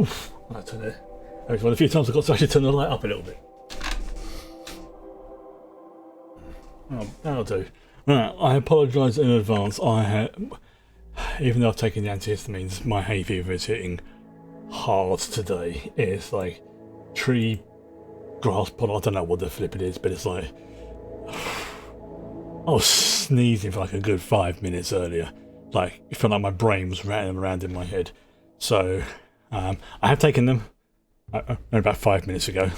Oof, I turned it. That was one of the few times I got to actually turn the light up a little bit. Oh, that'll do. Right, I apologise in advance. Even though I've taken the antihistamines, my hay fever is hitting hard today. It's like tree grass pod. I don't know what the flip it is, but it's like I was sneezing for like a good 5 minutes earlier. Like it felt like my brain was rattling around in my head. So I have taken them about 5 minutes ago.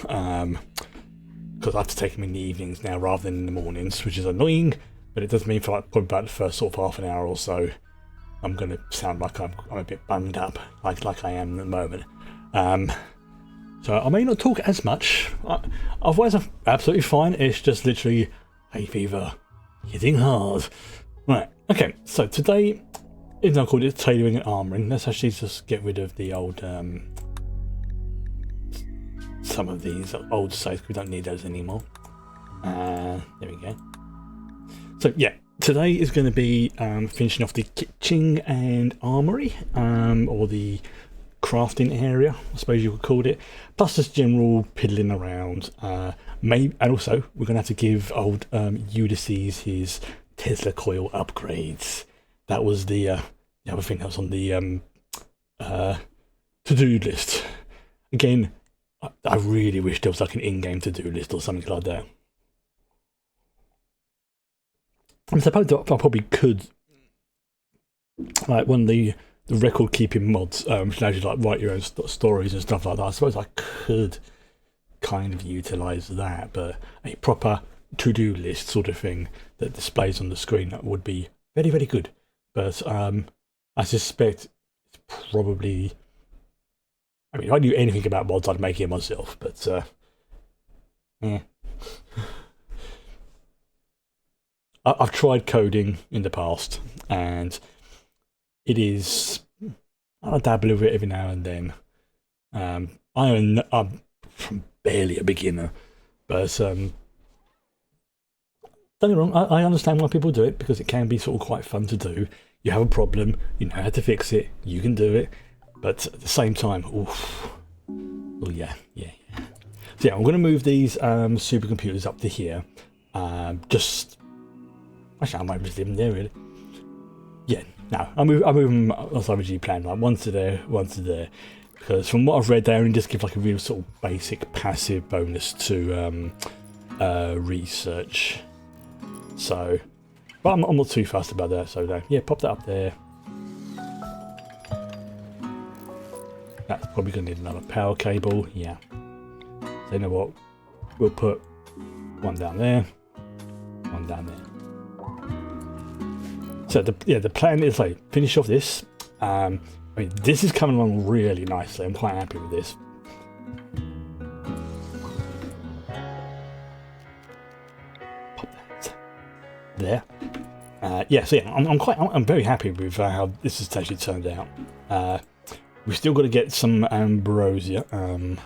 Because I have to take them in the evenings now rather than in the mornings, which is annoying. But it does mean for like probably about the first sort of half an hour or so, I'm going to sound like I'm a bit bunged up, like I am at the moment. So I may not talk as much. Otherwise, I'm absolutely fine. It's just literally hay fever hitting hard. Right. Okay. So today, even though I called it tailoring and armouring, let's actually just get rid of the old some of these old sites. We don't need those anymore. There we go. So yeah, today is going to be finishing off the kitchen and armoury, or the crafting area, I suppose you could call it. Plus just general piddling around. And also we're going to have to give old Ulysses his Tesla coil upgrades. That was the other thing that was on the to-do list. Again, I really wish there was like an in-game to-do list or something like that. I suppose I probably could, like one of the record-keeping mods, which allows you to like write your own stories and stuff like that. I suppose I could kind of utilise that, but a proper to-do list sort of thing that displays on the screen, that would be very, very good. But I suspect it's probably... I mean, if I knew anything about mods, I'd make it myself, but yeah. I've tried coding in the past, and it is... I dabble with it every now and then. I'm barely a beginner, but don't get me wrong, I understand why people do it, because it can be sort of quite fun to do. You have a problem, you know how to fix it, you can do it, but at the same time, oof. Oh yeah. So yeah, I'm going to move these supercomputers up to here. Just... Actually, I might just leave them there, really. Yeah, no, I move them as I originally planned, like one to there, one to there. Because from what I've read, they only just give like a real sort of basic passive bonus to research. So, but I'm not too fussed about that. So yeah, pop that up there. That's probably going to need another power cable. Yeah. So you know what? We'll put one down there, one down there. So the plan is like finish off this. I mean, this is coming along really nicely. I'm quite happy with this. Pop that there. Yeah, so yeah, I'm very happy with how this has actually turned out. We've still got to get some ambrosia. Oh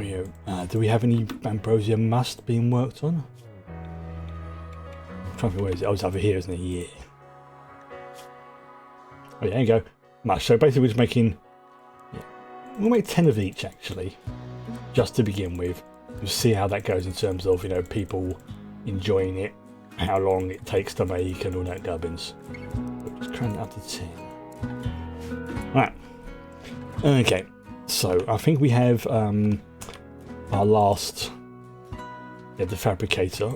yeah. Do we have any ambrosia must being worked on? I'm trying to think where is it? Oh, it's over here, isn't it? Yeah. Oh yeah, there you go. Much. So basically we're just making... Yeah, we'll make 10 of each actually. Just to begin with. We'll see how that goes in terms of, you know, people enjoying it, how long it takes to make and all that gubbins. Let's crank that up to 10. Right. Okay. So I think we have our last... Yeah, the fabricator.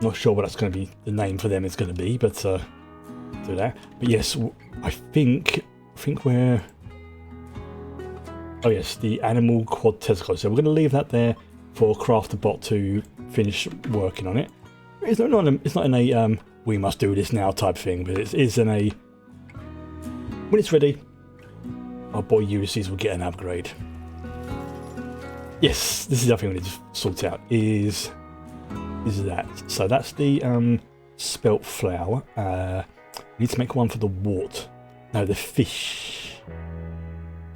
Not sure what that's going to be, the name for them is going to be, but do that. But yes, I think we're... Oh yes, the animal quad testicle. So we're going to leave that there for CrafterBot to finish working on it. It's not in a we must do this now type thing, but it is in a... When it's ready, our boy Ulysses will get an upgrade. Yes, this is the other thing we need to sort out, is that. So that's the spelt flower. We need to make one for the wart. No, the fish.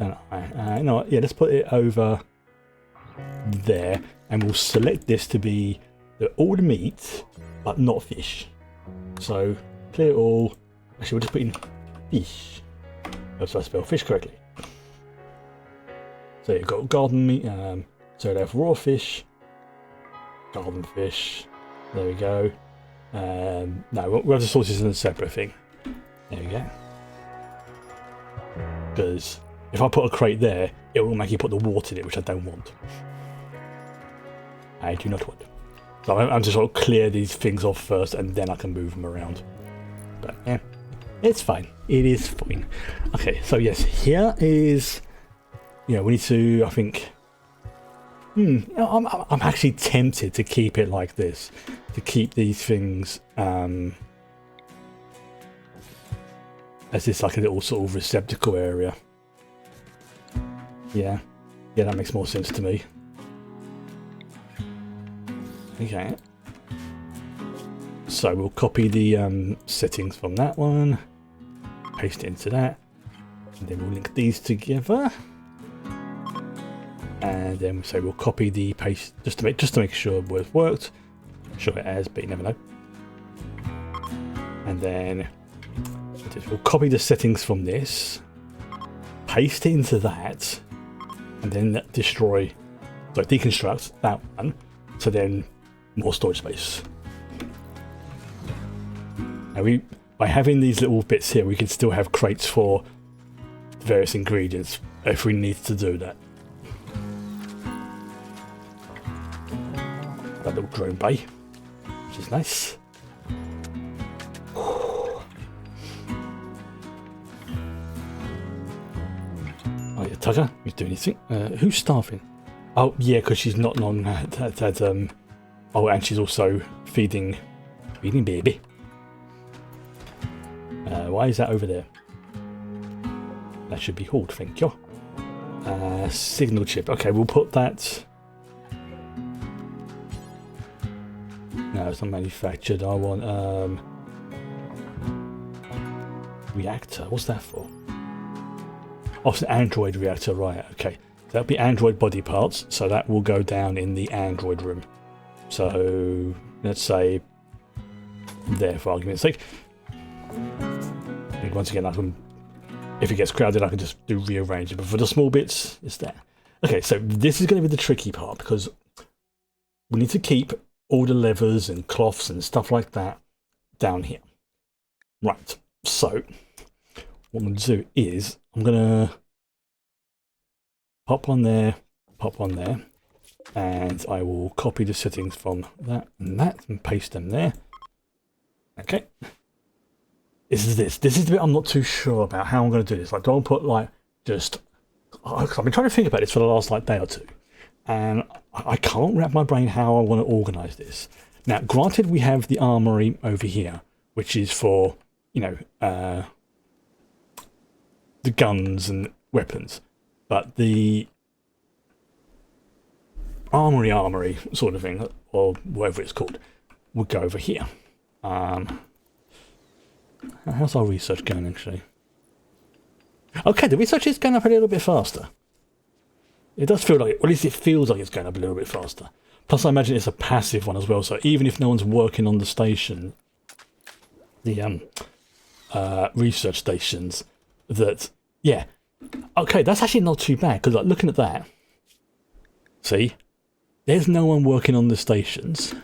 Don't I? No, yeah, let's put it over there, and we'll select this to be all the meat, but not fish. So clear all. Actually, we'll just put in fish. That's how I spell fish correctly. So you've got garden meat, so they have raw fish, garden fish, there we go. No, we'll have the sauces in a separate thing. There we go. Because if I put a crate there, it will make you put the water in it, which I don't want. I do not want. So I'm just sort of clear these things off first, and then I can move them around. But yeah, it's fine. It is fine. Okay, so yes, here is. Yeah, we need to. I think. I'm actually tempted to keep it like this, to keep these things as this like a little sort of receptacle area. Yeah, that makes more sense to me. Okay, so we'll copy the settings from that one, paste it into that, and then we'll link these together. And then so we'll copy the paste just to make sure it worked. Sure it has, but you never know. And then we'll copy the settings from this, paste it into that, and then deconstruct that one. So then more storage space. Now by having these little bits here, we can still have crates for various ingredients if we need to do that. That little drone bay, which is nice. Oh yeah, Tugger, you do anything? Who's starving? Oh yeah, because she's not long had oh, and she's also feeding baby. Why is that over there? That should be hauled, thank you. Signal chip. Okay, we'll put that. No, it's not manufactured. I want reactor. What's that for? Oh, it's an Android reactor, right? Okay, that'll be Android body parts. So that will go down in the Android room. So let's say there, for argument's sake. And once again, I can, if it gets crowded, I can just do rearrange it. But for the small bits, it's there. Okay, so this is going to be the tricky part because we need to keep all the levers and cloths and stuff like that down here. Right, so what I'm going to do is I'm going to pop one there, and I will copy the settings from that and paste them there. Okay. This is the bit I'm not too sure about how I'm going to do this. Like, do I put like just... I've been trying to think about this for the last like day or two. And I can't wrap my brain how I want to organise this. Now, granted, we have the armory over here, which is for, you know, the guns and weapons. But the armory sort of thing, or whatever it's called, would go over here. How's our research going, actually? Okay, the research is going up a little bit faster. It does feel like, or at least it feels like it's going up a little bit faster. Plus, I imagine it's a passive one as well. So even if no one's working on the station, the research stations, that yeah, okay, that's actually not too bad because like looking at that, see, there's no one working on the stations.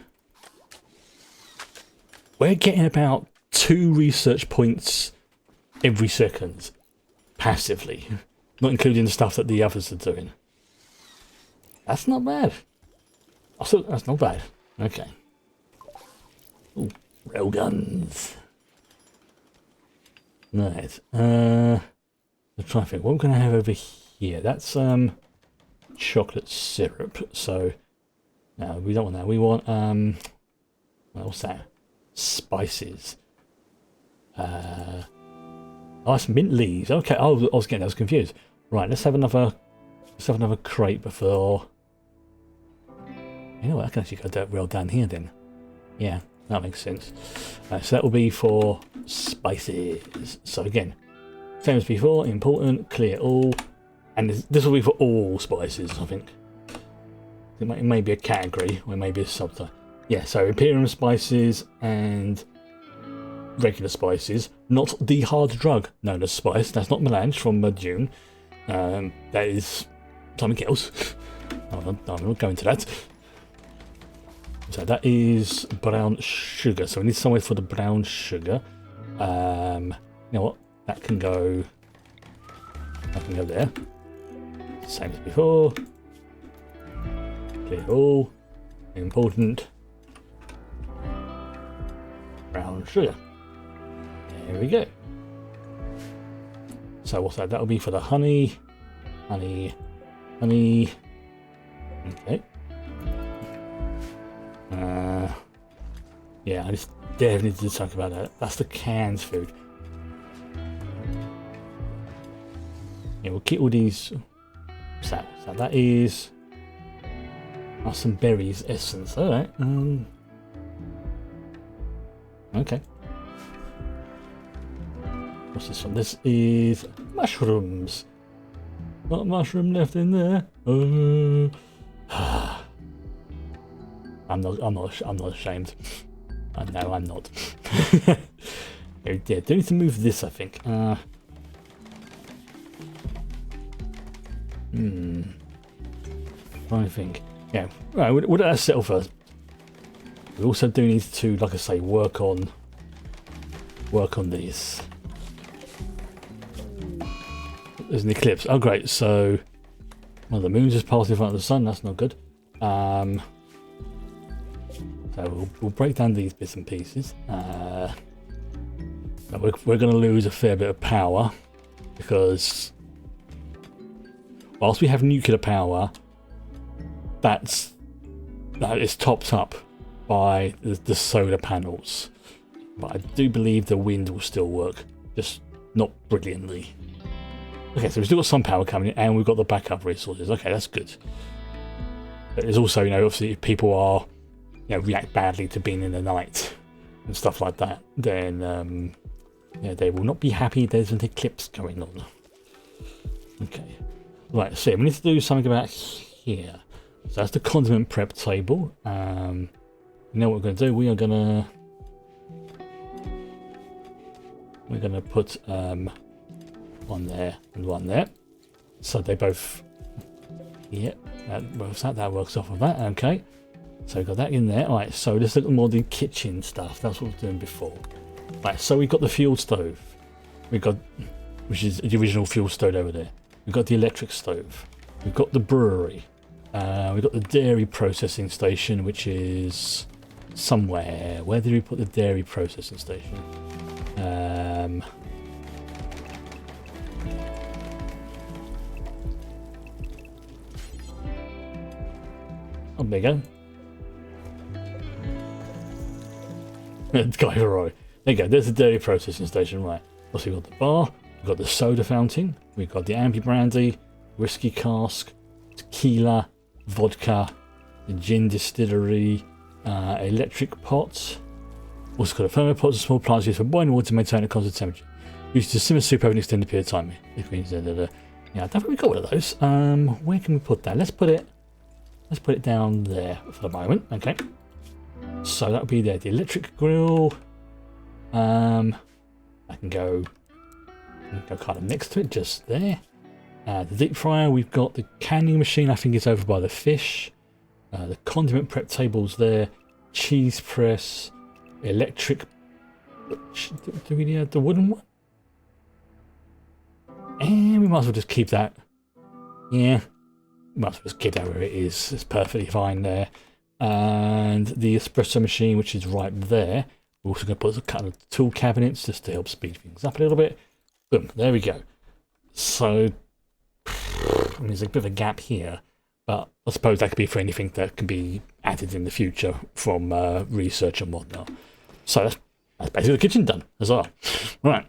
We're getting about 2 research points every second, passively, not including the stuff that the others are doing. That's not bad. Also, that's not bad. Okay. Ooh, railguns. Right. I'm trying to think. What we're going to have over here? That's chocolate syrup. So no, we don't want that. We want what's that? Spices. Oh, it's mint leaves. Okay. Oh, I was confused. Right. Let's have another crate before. You know what, I can actually go well down here then. Yeah, that makes sense. So that will be for spices. So again, same as before, important, clear all. And this will be for all spices, I think. It may be a category, or it may be a subtype. Yeah, so Imperium spices and regular spices, not the hard drug known as spice. That's not melange from Dune. That is something else. I'm not going to that. So that is brown sugar. So we need somewhere for the brown sugar. You know what? That can go there. Same as before. Clear all. Important. Brown sugar. There we go. So what's that? That'll be for the honey. Honey. Okay. Yeah, I just definitely need to do something about that. That's the canned food. Yeah, we'll keep all these. So that is some berries essence. All right. Okay. What's this one? This is mushrooms. Not mushroom left in there. I'm not ashamed. No, I'm not. Oh dear, do need to move this, I think. I think. Yeah, right, we'll let that settle first. We also do need to, like I say, work on these. There's an eclipse. Oh great, so well, the moon's just passed in front of the sun, that's not good. So we'll break down these bits and pieces. We're going to lose a fair bit of power because whilst we have nuclear power, that is topped up by the solar panels. But I do believe the wind will still work, just not brilliantly. Okay, so we've still got some power coming in, and we've got the backup resources. Okay, that's good. But there's also, obviously, if people are, react badly to being in the night and stuff like that, then they will not be happy there's an eclipse going on. Okay, right. So we need to do something about here. So that's the condiment prep table. You know what we're going to do? We're going to put one there and one there, so they both. Yep, that works off of that. Okay, so we've got that in there. All right, so let's look at more the kitchen stuff. That's what we were doing before. Right, so we've got the fuel stove. Which is the original fuel stove over there. We've got the electric stove. We've got the brewery. We've got the dairy processing station, which is somewhere. Where did we put the dairy processing station? Oh, there you go. Guy Roy. There you go. There's the dairy processing station, right? Also, we've got the bar. We've got the soda fountain. We've got the amber brandy, whiskey cask, tequila, vodka, the gin distillery, electric pot. Also got a thermo pot, a small plant used for boiling water to maintain a constant temperature. Used to simmer soup over an extended period of time. Yeah, I don't think we've got one of those. Where can we put that? Let's put it down there for the moment. Okay. So that'll be there. The electric grill. I can go kind of next to it, just there. The deep fryer, we've got the canning machine, I think it's over by the fish. The condiment prep table's there. Cheese press. Electric. Do we need the wooden one? And we might as well just keep that. Yeah. Might as well just keep that where it is. It's perfectly fine there. And the espresso machine, which is right there. We're also going to put a couple of tool cabinets just to help speed things up a little bit. Boom, there we go. So, there's a bit of a gap here, but I suppose that could be for anything that can be added in the future from research and whatnot. So that's basically the kitchen done as well. Right,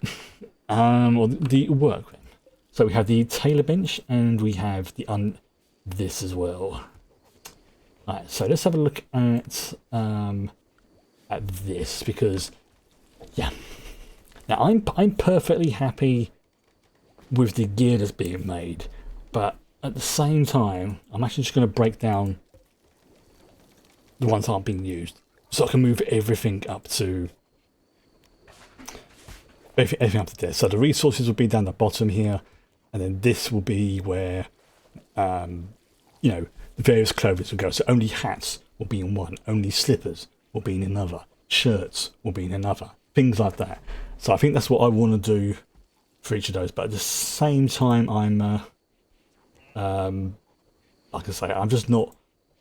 well, the workroom. So we have the tailor bench and we have this as well. Right, so let's have a look at this, because yeah, now I'm perfectly happy with the gear that's being made, but at the same time I'm actually just going to break down the ones that aren't being used so I can move everything up to everything up to there. So the resources will be down the bottom here, and then this will be where, you know, the various clothing will go. So only hats will be in one, only slippers will be in another, shirts will be in another, things like that. So I think that's what I want to do for each of those. But at the same time, I'm, like I say, I'm just not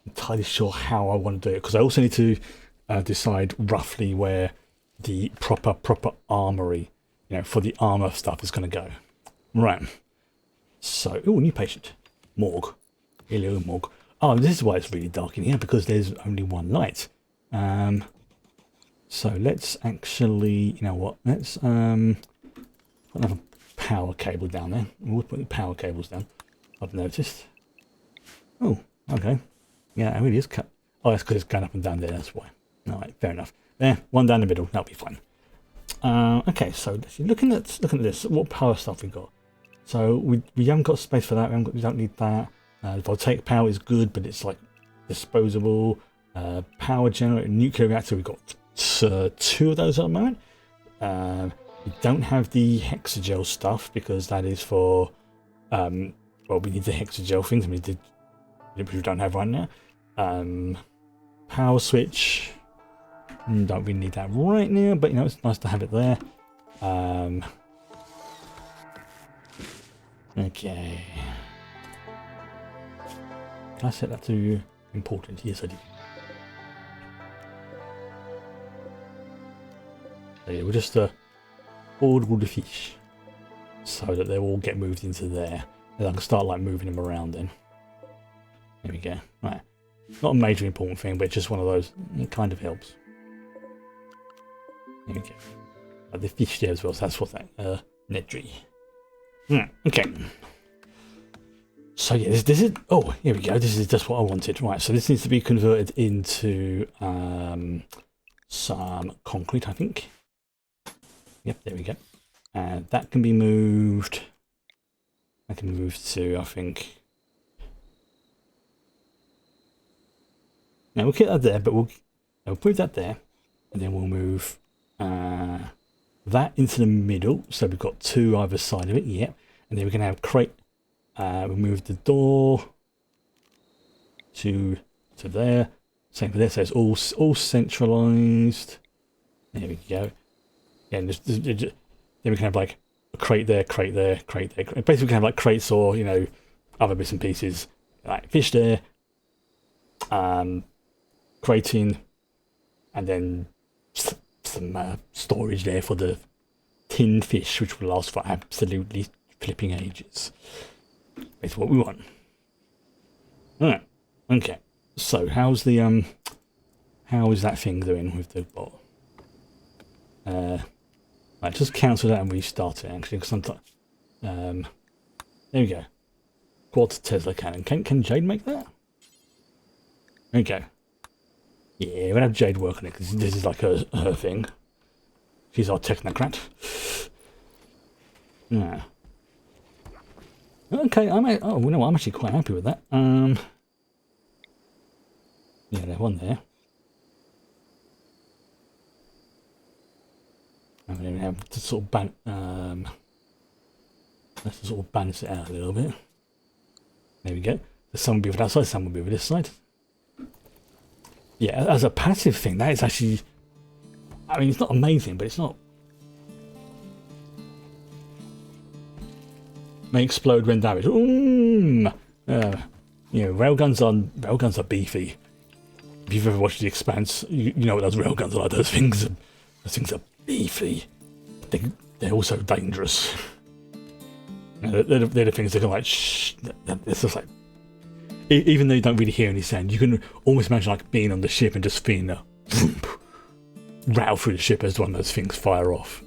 entirely sure how I want to do it, because I also need to decide roughly where the proper armory, you know, for the armor stuff is going to go. Right. So, oh, new patient. Morgue. Hello, morgue. Oh, this is why it's really dark in here, because there's only one light. So let's actually, you know what? Let's put another power cable down there. We'll put the power cables down. I've noticed. Oh, okay. Yeah, it really is cut. Oh, that's because it's going up and down there. That's why. All right, fair enough. There, one down the middle. That'll be fine. Okay, so looking at this, what power stuff we got? So we haven't got space for that. We don't need that. Voltaic power is good, but it's like disposable. Power generator, nuclear reactor. We've got 2 of those at the moment. We don't have the hexagel stuff because that is for well, we need the hexagel things. We don't have right now. Power switch. Don't really need that right now, but you know, it's nice to have it there. Okay. Can I set that to important? Yes, I did. So yeah, we'll just order the fish so that they all get moved into there, and I can start like moving them around. Then there we go. Right, not a major important thing, but just one of those. It kind of helps. There we go. The fish there as well. So that's what that Nedry. Okay. So yeah, this is. Oh, here we go. This is just what I wanted. Right. So this needs to be converted into some concrete, I think. Yep. There we go. And that can be moved. That can be moved to, I think. Now we'll keep that there, but we'll move that there, and then we'll move that into the middle. So we've got 2 either side of it. Yep. And then we can have crate. We'll move the door to there. Same for this. So it's all centralized. There we go. Yeah, and then we can have like a crate there, crate there, crate there. Basically, we can have like crates or, you know, other bits and pieces, like fish there, crating, and then some storage there for the tin fish, which will last for absolutely flipping ages. That's what we want. Alright, okay. So how's the how is that thing doing with the bot? Right, just cancel that and restart it actually, because sometimes there we go. Quad Tesla cannon. Can Jade make that? Okay. Yeah, we'll have Jade work on it because this is like her thing. She's our technocrat. Yeah. Okay, I'm actually quite happy with that. Yeah, there's one there. And then we have to sort of let's just sort of balance it out a little bit. There we go. The sun will be over that side, sun will be over this side. Yeah, as a passive thing, that is actually, I mean, it's not amazing, but it's not. May explode when damaged. You know, railguns are beefy. If you've ever watched The Expanse, you know what those railguns are like. Those things are beefy. They're also dangerous. They're the things that can like shh. It's just like, even though you don't really hear any sound, you can almost imagine like being on the ship and just feeling a rattle through the ship as one of those things fire off.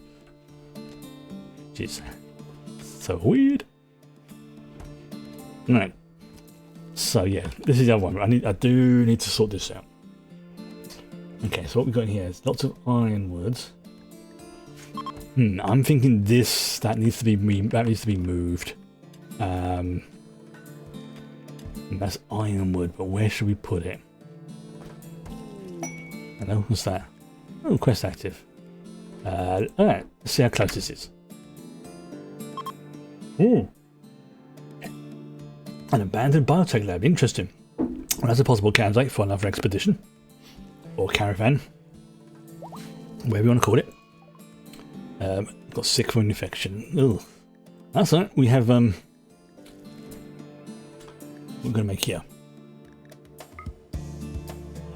Jeez, so weird. Right. So yeah, this is the other one. I do need to sort this out. Okay, so what we've got in here is lots of ironwoods. I'm thinking that needs to be moved. That's ironwood, but where should we put it? Hello, what's that? Oh, quest active. Alright, let's see how close this is. Ooh. An abandoned biotech lab. Interesting. Well, that's a possible candidate for another expedition. Or caravan. Whatever you want to call it. Got sick from infection. Ugh. That's all right. We have, we're going to make here.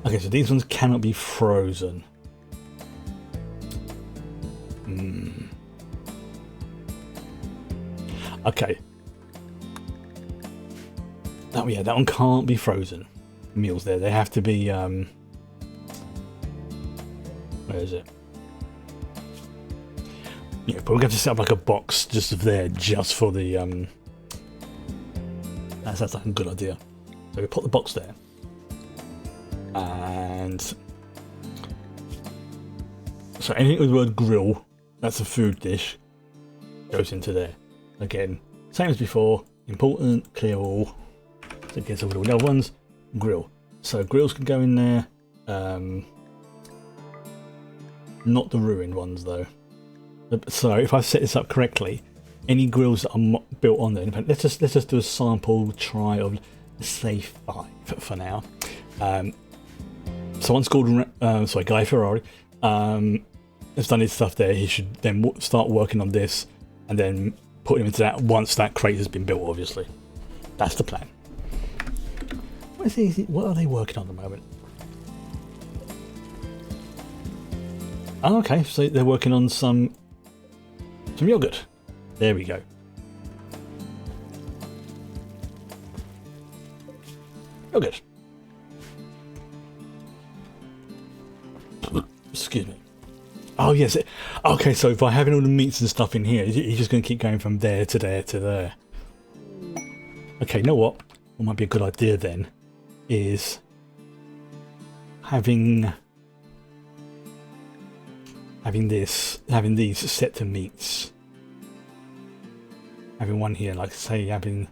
Okay, so these ones cannot be frozen. Okay. Oh yeah, that one can't be frozen. Meals there. They have to be, where is it? Yeah, but we're going to set up like a box just there, just for the, that sounds like a good idea. So we put the box there. And so anything with the word grill, that's a food dish, goes into there. Again, same as before, important, clear all. So it gets over all the other ones, grill. So grills can go in there, not the ruined ones though. So if I set this up correctly, any grills that are built on there, in fact, let's just do a sample try of, let's say 5 for now. Someone's called, Guy Ferrari, has done his stuff there. He should then start working on this and then put him into that once that crate has been built, obviously. That's the plan. What are they working on at the moment? Oh, okay, so they're working on some yogurt. There we go. Yogurt. Excuse me. Oh yes. Okay, so by having all the meats and stuff in here, he's just going to keep going from there to there to there. Okay, you know what? What might be a good idea then is having these set to meats. Having one here, like say having.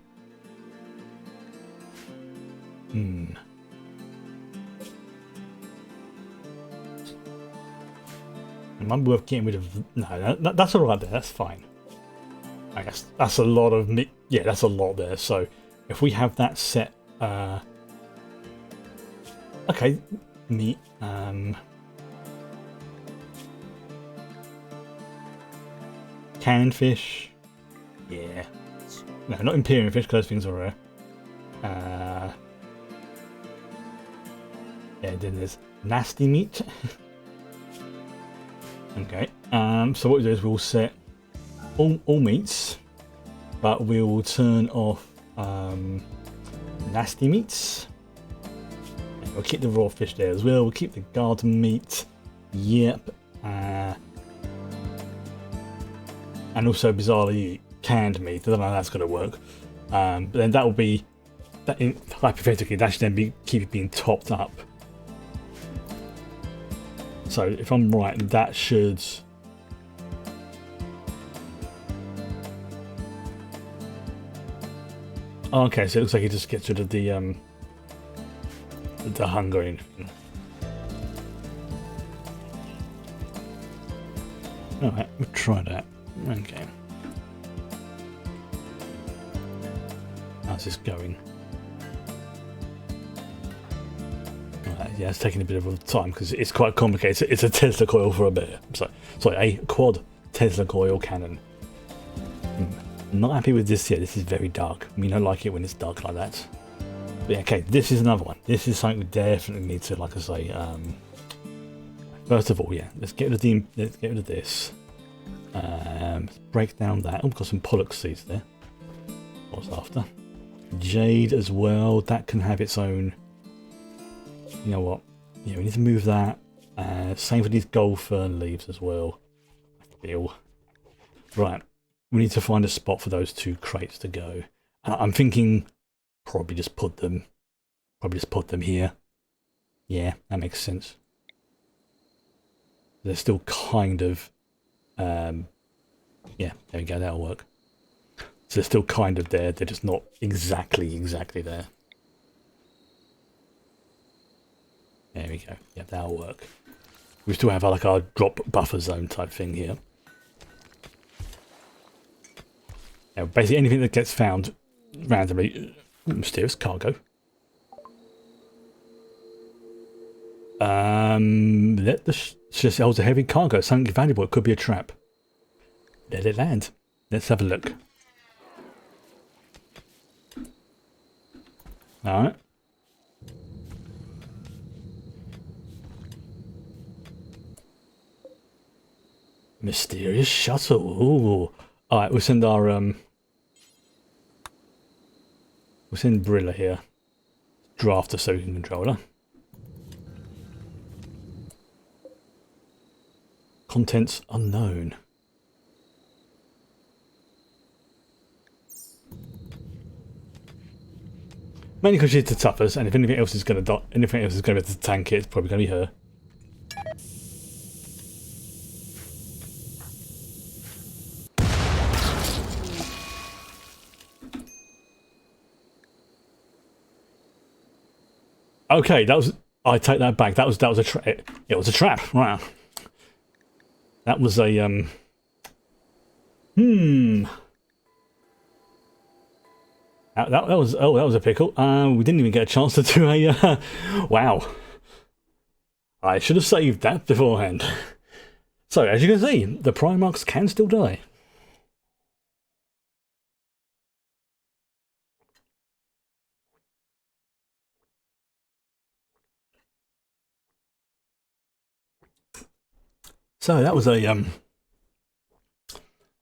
It might be worth getting rid of. No, that's all right there. That's fine. I guess that's a lot of meat. Yeah, that's a lot there. So if we have that set, okay, meat. Canned fish. Yeah. No, not Imperial fish because those things are rare. Yeah, then there's nasty meat. Okay. So what we do is we'll set all meats, but we will turn off nasty meats. And we'll keep the raw fish there as well. We'll keep the garden meat. Yep. And also bizarrely canned meat. I don't know how that's going to work. But then that will be hypothetically that should then keep being topped up. So if I'm right, that should. Oh, okay, so it looks like it just gets rid of the hunger and everything. Alright, we'll try that. Okay. How's this going? Alright, yeah, it's taking a bit of time because it's quite complicated. It's a Tesla coil for a bear. Sorry, a quad Tesla coil cannon. Not happy with this yet. This is very dark. We don't like it when it's dark like that. But yeah, okay, this is another one. This is something we definitely need to, like I say, first of all, yeah, let's get rid of this. Let's break down that. Oh, we've got some pollock seeds there. What's after? Jade as well. That can have its own. You know what? Yeah, we need to move that. Same for these gold fern leaves as well. I feel. Right. We need to find a spot for those 2 crates to go. I'm thinking probably just put them here. Yeah, that makes sense. They're still kind of yeah, there we go, that'll work. So they're still kind of there, they're just not exactly there. There we go. Yeah, that'll work. We still have like our drop buffer zone type thing here. Now, basically anything that gets found randomly. Mysterious cargo. Let the ship holds a heavy cargo, something valuable. It could be a trap. Let it land. Let's have a look. Alright. Mysterious shuttle. Ooh. Alright, we'll send our we'll send Brilla here. Draft a soaking controller. Contents unknown. Mainly because she's the toughest, and if anything else is going to die, anything else is going to be able to tank it, it's probably going to be her. Okay, that was. I take that back. That was a trap. It was a trap. Wow. That was a That was that was a pickle. We didn't even get a chance to do a. Wow. I should have saved that beforehand. So as you can see, the Primarchs can still die. So that was a that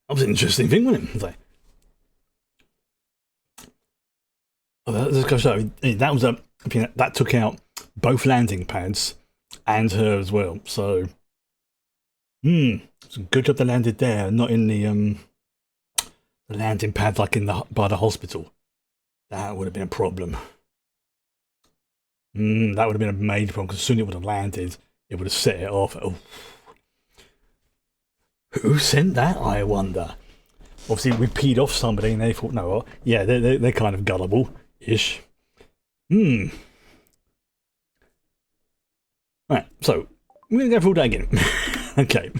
was an interesting thing, wasn't it? Oh, that was a that took out both landing pads and her as well. So, it's a good job they landed there, not in the landing pad like in by the hospital. That would have been a problem. That would have been a major problem because as soon as it would have landed, it would have set it off. Oh. Who sent that, I wonder? Obviously, we peed off somebody and they thought, no, yeah, they're kind of gullible-ish. Right, so, I'm going to go through that again. Okay.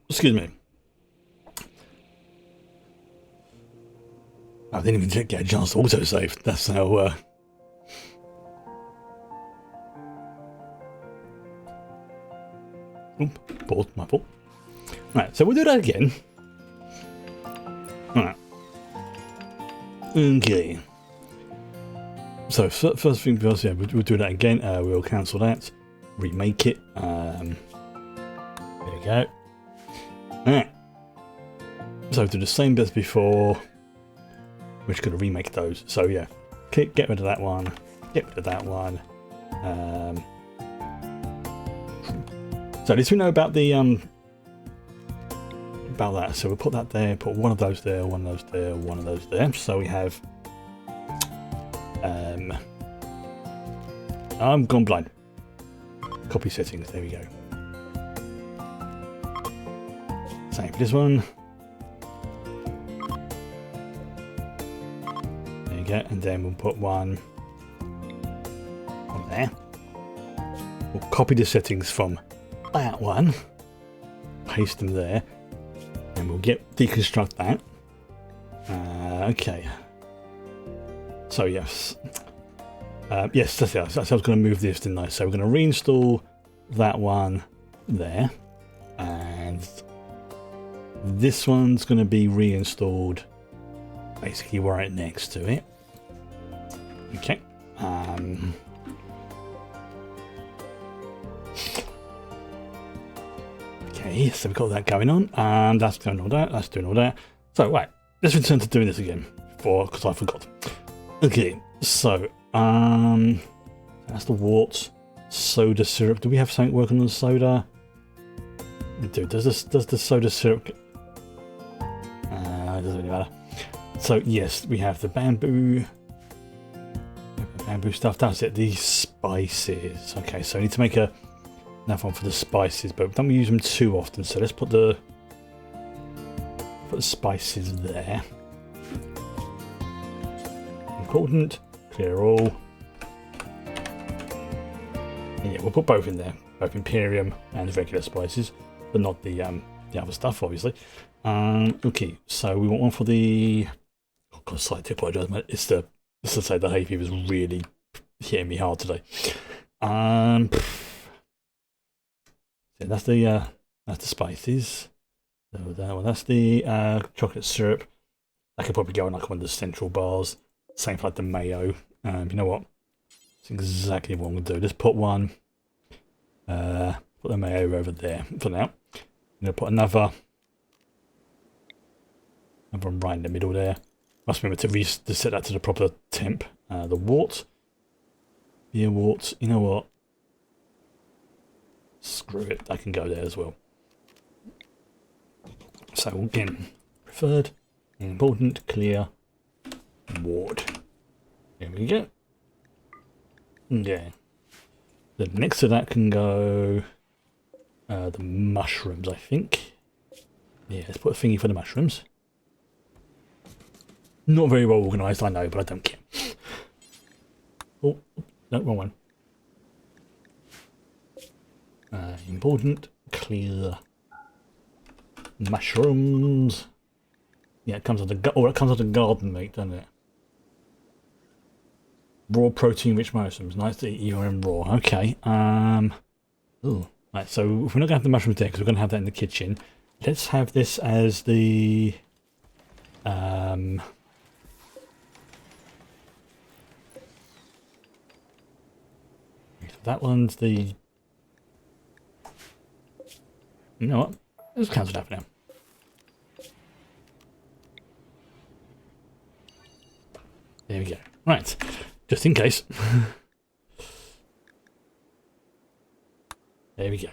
Excuse me. I didn't even get a chance to autosave. That's how... Oop, my fault. Right, so we'll do that again. Right. Okay. So first thing first, yeah, we'll do that again. We'll cancel that. Remake it. There we go. Alright. So do the same bits before. We're just going to remake those. So yeah, get rid of that one. Get rid of that one. So at least we know about the about that. So we'll put that there, put one of those there, one of those there, one of those there. So we have I'm gone blind. Copy settings, there we go. Same for this one. There you go, and then we'll put one on there. We'll copy the settings from that one, paste them there, and we'll deconstruct that. Okay. So yes, yes, that's it. So I was going to move this, didn't I? So we're going to reinstall that one there, and this one's going to be reinstalled basically right next to it. Okay. Okay, so we've got that going on. That's doing all that. That's doing all that. So right, let's return to doing this again, because I forgot. Okay, so that's the warts. Soda syrup. Do we have something working on the soda? We do. Does the soda syrup? It doesn't really matter. So yes, we have the bamboo stuff. That's it. These spices. Okay, so I need to make another one for the spices, but don't we use them too often? So let's put the spices there. Important. Clear all. And yeah, we'll put both in there. both Imperium and regular spices, but not the other stuff, obviously. Okay, so we want one for the. Oh God, slightly apologise, mate. It's the. Let's just say the hay fever's really hitting me hard today. So that's the spices. So that's the chocolate syrup. That could probably go on like one of the central bars. Same for like the mayo. You know what? That's exactly what I'm gonna do. Just put one. Put the mayo over there for now. I'm gonna put another one right in the middle there. Must remember to set that to the proper temp. The wort. Beer wort. You know what? Screw it. That can go there as well. So again, preferred, important, clear, wort. There we go. Okay. Then next to that can go the mushrooms, I think. Yeah, let's put a thingy for the mushrooms. Not very well organised, I know, but I don't care. Oh, no, wrong one. Important, clear, mushrooms. Yeah, it comes with it comes with the garden meat, doesn't it? Raw protein-rich mushrooms. Nice to eat even raw. Okay. Ooh. Right. So if we're not gonna have the mushrooms there, because we're gonna have that in the kitchen, let's have this as the that one's the. You know what? Let's cancel that for now. There we go. Right. Just in case. There we go.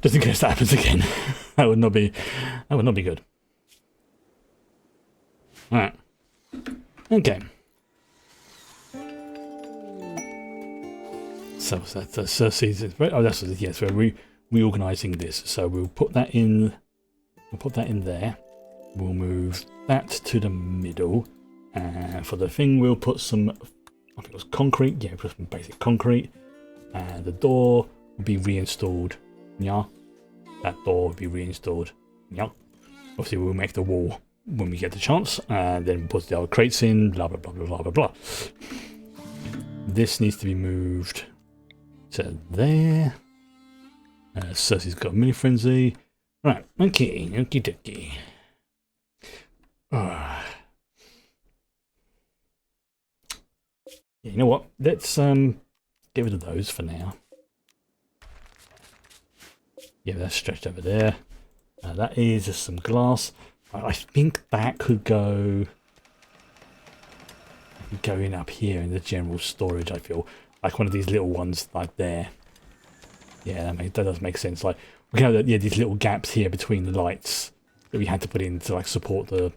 Just in case that happens again. That would not be good. Alright. Okay. So that's Cersei's. Oh, that's yes. We're reorganizing this. So we'll put that in. We'll put that in there. We'll move that to the middle. For the thing, we'll put some. I think it was concrete. Yeah, put some basic concrete. And the door will be reinstalled. Yeah. That door will be reinstalled. Yeah. Obviously, we'll make the wall when we get the chance, and then we'll put the other crates in. Blah blah blah blah blah blah blah. This needs to be moved to there. Cersei's got a mini frenzy. Right, okay, okie dokie. You know what? Let's get rid of those for now. Yeah, that's stretched over there. That is just some glass. I think that could go in up here in the general storage. I feel like one of these little ones, like there. Yeah, that does make sense. Like we can have these little gaps here between the lights that we had to put in to like support the,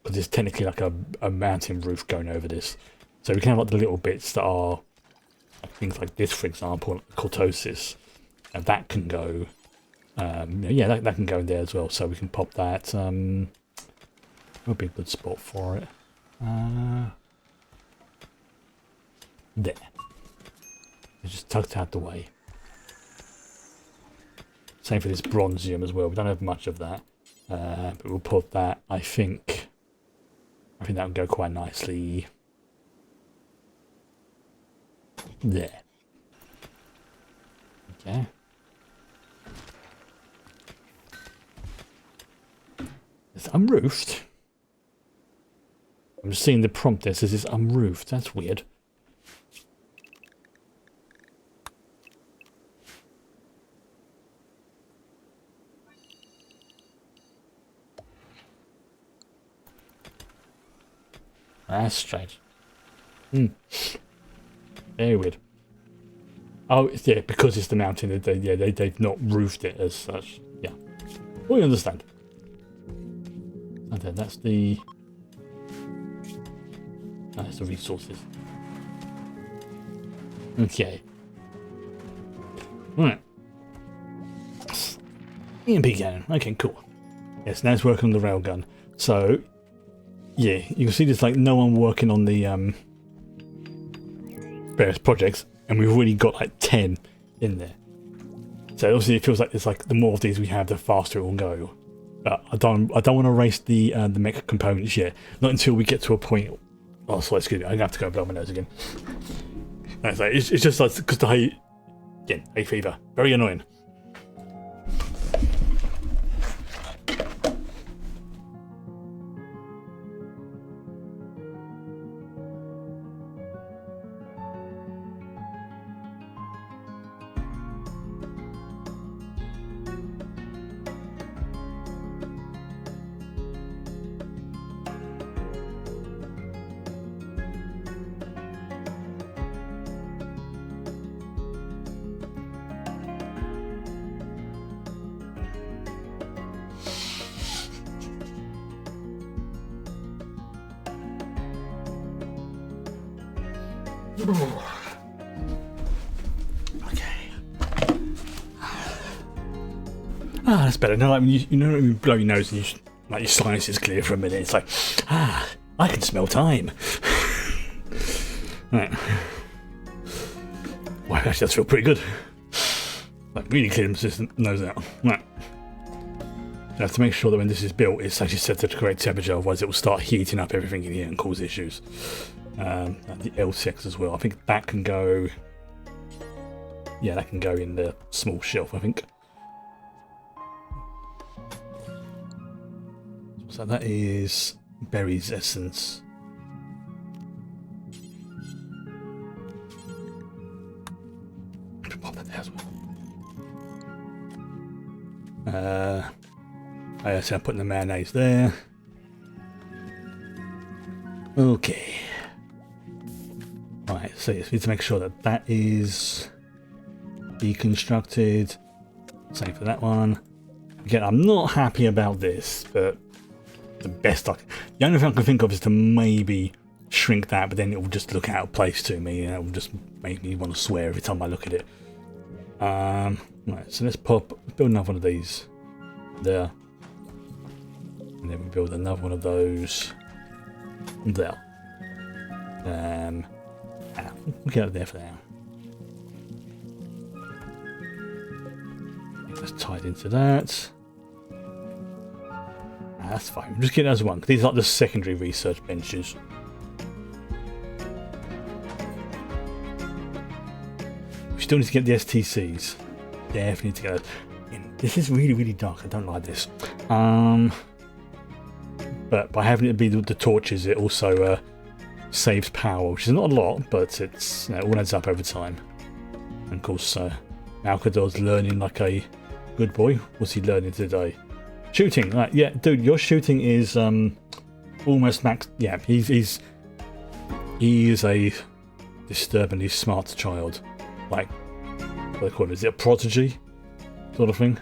because there's technically like a mountain roof going over this. So we can have like the little bits that are like things like this, for example, cortosis, and that can go. Yeah, that can go in there as well. So we can pop that. Would be a good spot for it. There. It's just tucked out the way. Same for this bronzium as well. We don't have much of that, but we'll put that. I think that would go quite nicely there. Okay. It's unroofed. I'm just seeing the prompt there says it's unroofed. That's weird. That's strange. Very weird. Oh, yeah, because it's the mountain. They've not roofed it as such. Yeah, we understand. And then that's the resources. Okay. Right. EMP cannon. Okay, cool. Yes, now it's working on the railgun. So, yeah, you can see there's like no one working on the various projects, and we've already got like 10 in there. So obviously it feels like it's like the more of these we have, the faster it will go. But I don't want to race the mech components yet. Not until we get to a point. Oh, sorry, excuse me. I'm gonna have to go blow my nose again. It's just like because the hay fever, very annoying. Okay. That's better. No, like when when you blow your nose and like your sinus is clear for a minute. It's like, I can smell time. Right. Well, actually, that's feel pretty good. Like really clear the nose out. Right. You have to make sure that when this is built, it's actually set to the correct temperature. Otherwise, it will start heating up everything in here and cause issues. And the L6 as well. I think that can go. Yeah, that can go in the small shelf, I think. So that is Berry's Essence. Pop that there as well. So I'm putting the mayonnaise there. Okay. Right, so yes, we need to make sure that that is deconstructed. Same for that one. Again, I'm not happy about this, but the only thing I can think of is to maybe shrink that, but then it will just look out of place to me, and it will just make me want to swear every time I look at it. Right, so let's build another one of these there, and then we build another one of those there. We'll get it there for now. That's tied into that. That's fine. We'll just get it as one. These are like the secondary research benches. We still need to get the STCs. Definitely need to get those. This is really, really dark. I don't like this. But by having it be the torches, it also saves power, which is not a lot, but it's it all adds up over time. And of course, Alcador's learning like a good boy. What's he learning today? Shooting, right? Yeah, dude, your shooting is almost max. Yeah, he is a disturbingly smart child. Like, what do they call it? Is it a prodigy sort of thing?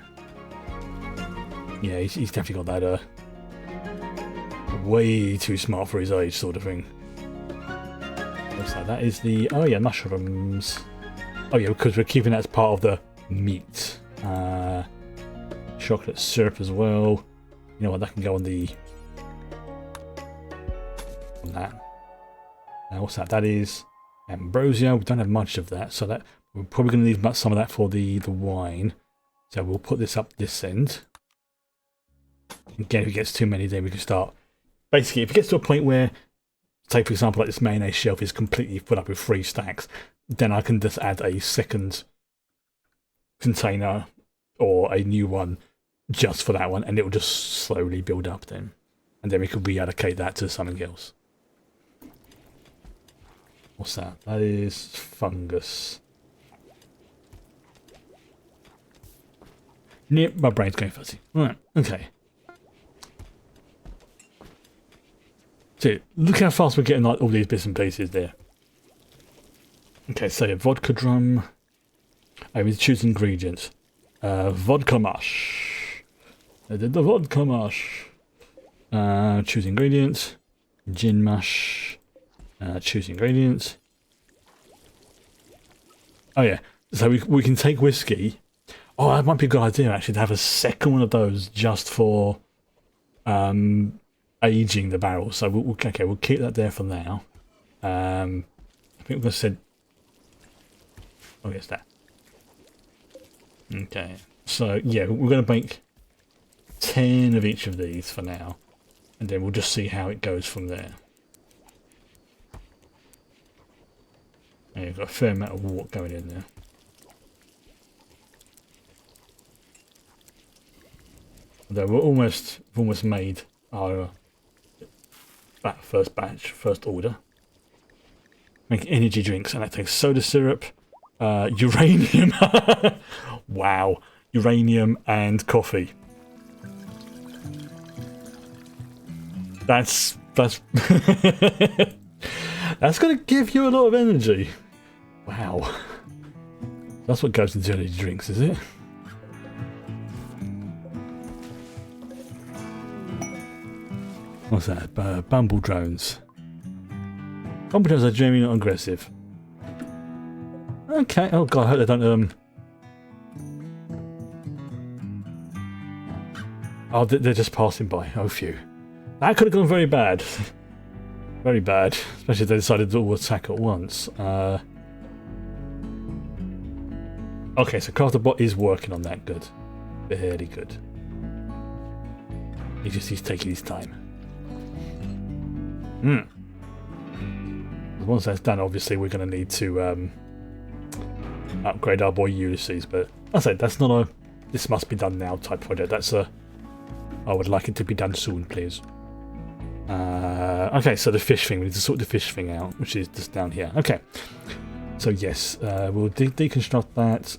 Yeah, he's definitely got that way too smart for his age sort of thing. So that is the mushrooms. Oh yeah, because we're keeping that as part of the meat. Chocolate syrup as well. You know what? That can go on that. What's that? That is ambrosia. We don't have much of that, so that we're probably going to leave some of that for the wine. So we'll put this up this end. Again, if it gets too many, then we can start. Basically, if it gets to a point where, say for example, like this mayonnaise shelf is completely filled up with 3 stacks, then I can just add a second container or a new one just for that one, and it will just slowly build up then. And then we could reallocate that to something else. What's that? That is fungus. Yep, my brain's going fuzzy. Right, okay. So, look how fast we're getting like all these bits and pieces there. Okay, so a vodka drum. I need to choose ingredients. Vodka mash. I did the vodka mash. Choose ingredients. Gin mash. Choose ingredients. Oh yeah, so we can take whiskey. Oh, that might be a good idea actually to have a second one of those just for aging the barrel. So we'll keep that there for now. I think we're going to set. Oh yes, that. Okay, so yeah, we're going to make 10 of each of these for now, and then we'll just see how it goes from there. And you've got a fair amount of water going in there. Although we've almost made our first batch, first order. Make energy drinks, and that takes soda syrup, uranium, wow, uranium and coffee. That's that's going to give you a lot of energy. Wow, that's what goes into energy drinks, is it? What's that? Bumble drones. Bumble drones are genuinely not aggressive. Okay. Oh god, I hope they don't. Oh, they're just passing by. Oh, phew. That could have gone very bad. Very bad. Especially if they decided to all attack at once. Okay, so Crafterbot is working on that. Good. Very good. He's taking his time. Once that's done, obviously we're going to need to upgrade our boy Ulysses. But I said that's not a "this must be done now" type project. That's a I would like it to be done soon, please. Okay, so the fish thing. We need to sort the fish thing out, which is just down here. Okay. So yes, we'll deconstruct that.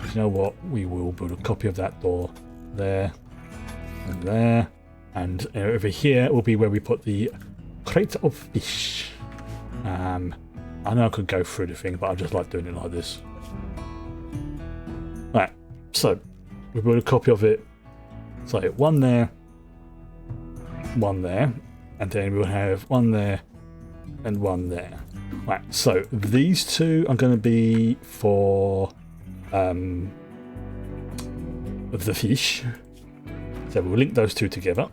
You know what? We will build a copy of that door there and there. And over here will be where we put the crate of fish. I know I could go through the thing, but I just like doing it like this. Right, so we build a copy of it. So one there, and then we'll have one there and one there. Right, so these two are going to be for the fish. So we'll link those two together.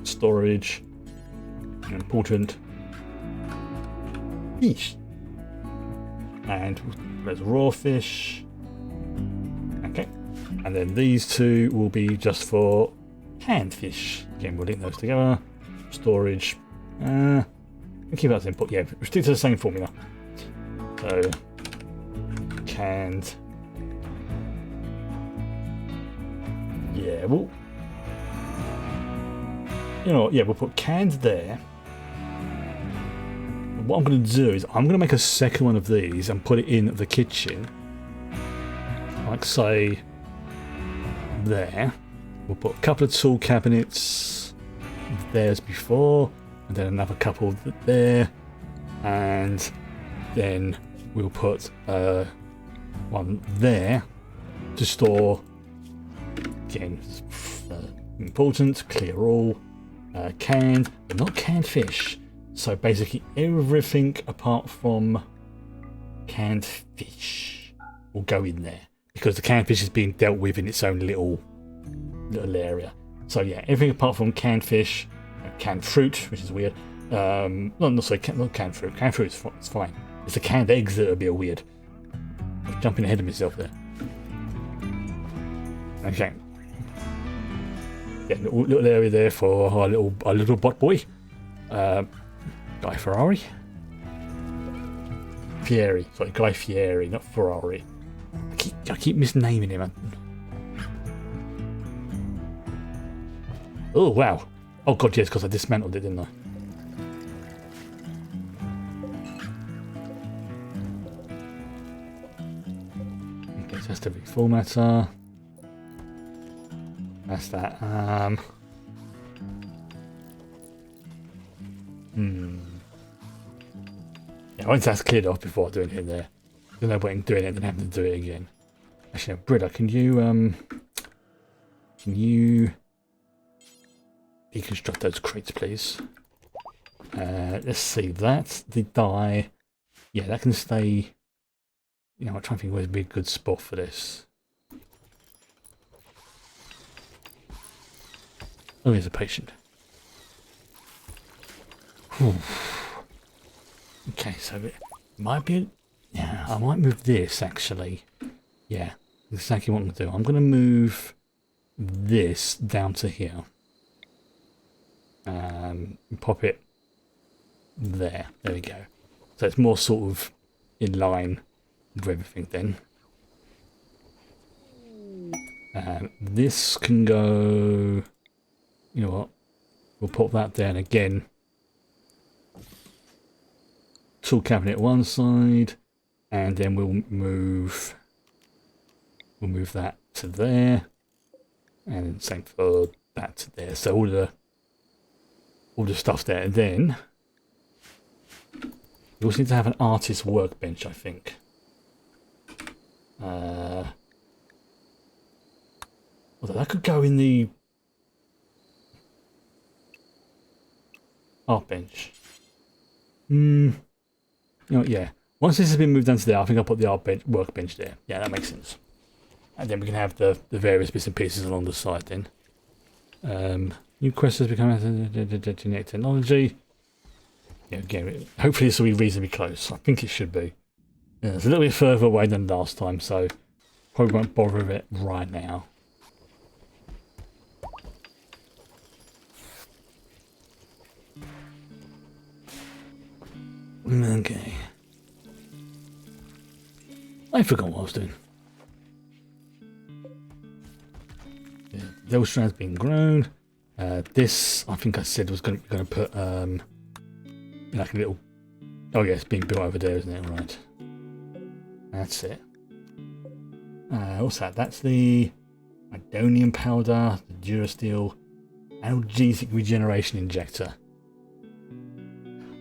Storage, important fish, and there's raw fish. Okay, and then these two will be just for canned fish. Again, we'll link those together. Storage, keep that simple. Yeah, we stick to the same formula. So canned. Yeah, well. You know what, yeah, we'll put canned there. What I'm going to do is I'm going to make a second one of these and put it in the kitchen. Like, say, there. We'll put a couple of tool cabinets there as before, and then another couple there. And then we'll put one there to store, again, important, clear all. Canned, but not canned fish. So basically everything apart from canned fish will go in there, because the canned fish is being dealt with in its own little area. So yeah, everything apart from canned fish, canned fruit, which is weird. Not canned fruit. Canned fruit is fine. It's the canned eggs that are a bit weird. I'm jumping ahead of myself there. Okay. Yeah, little area there for our little bot boy, Guy Ferrari. Fieri, sorry, Guy Fieri, not Ferrari. I keep misnaming him. Man. Oh wow! Oh god, yes, because I dismantled it, didn't I? Okay, so that's the reformatter. That's that. Yeah, once that's cleared off before I do anything there, there's no point in doing it and then having to do it again. Actually, no, Britta, can you deconstruct those crates, please? Let's see. That's the die. Yeah, that can stay. You know, I'm trying to think where's be a good spot for this. Oh, here's a patient. Whew. Okay, so it might be. Yeah, I might move this actually Yeah, exactly what I'm going to do. I'm going to move this down to here. Pop it there. There we go. So it's more sort of in line with everything then. This can go... You know what? We'll pop that down again. Tool cabinet one side, and then we'll move that to there, and same for that to there. So all the stuff there. And then we also need to have an artist workbench, I think. Although that could go in the art bench. You know, yeah. Once this has been moved down to there, I think I'll put the workbench there. Yeah, that makes sense. And then we can have the various bits and pieces along the side then. New quest has become genetic technology. Yeah, again, hopefully this will be reasonably close. I think it should be. Yeah, it's a little bit further away than last time, so probably won't bother with it right now. Okay. I forgot what I was doing. Yeah, those strands being grown. This, I think I said, was going to put like a little. Oh yeah, it's being built over there, isn't it? Right. That's it. What's that? That's the Idonium powder, the Durasteel analgesic regeneration injector.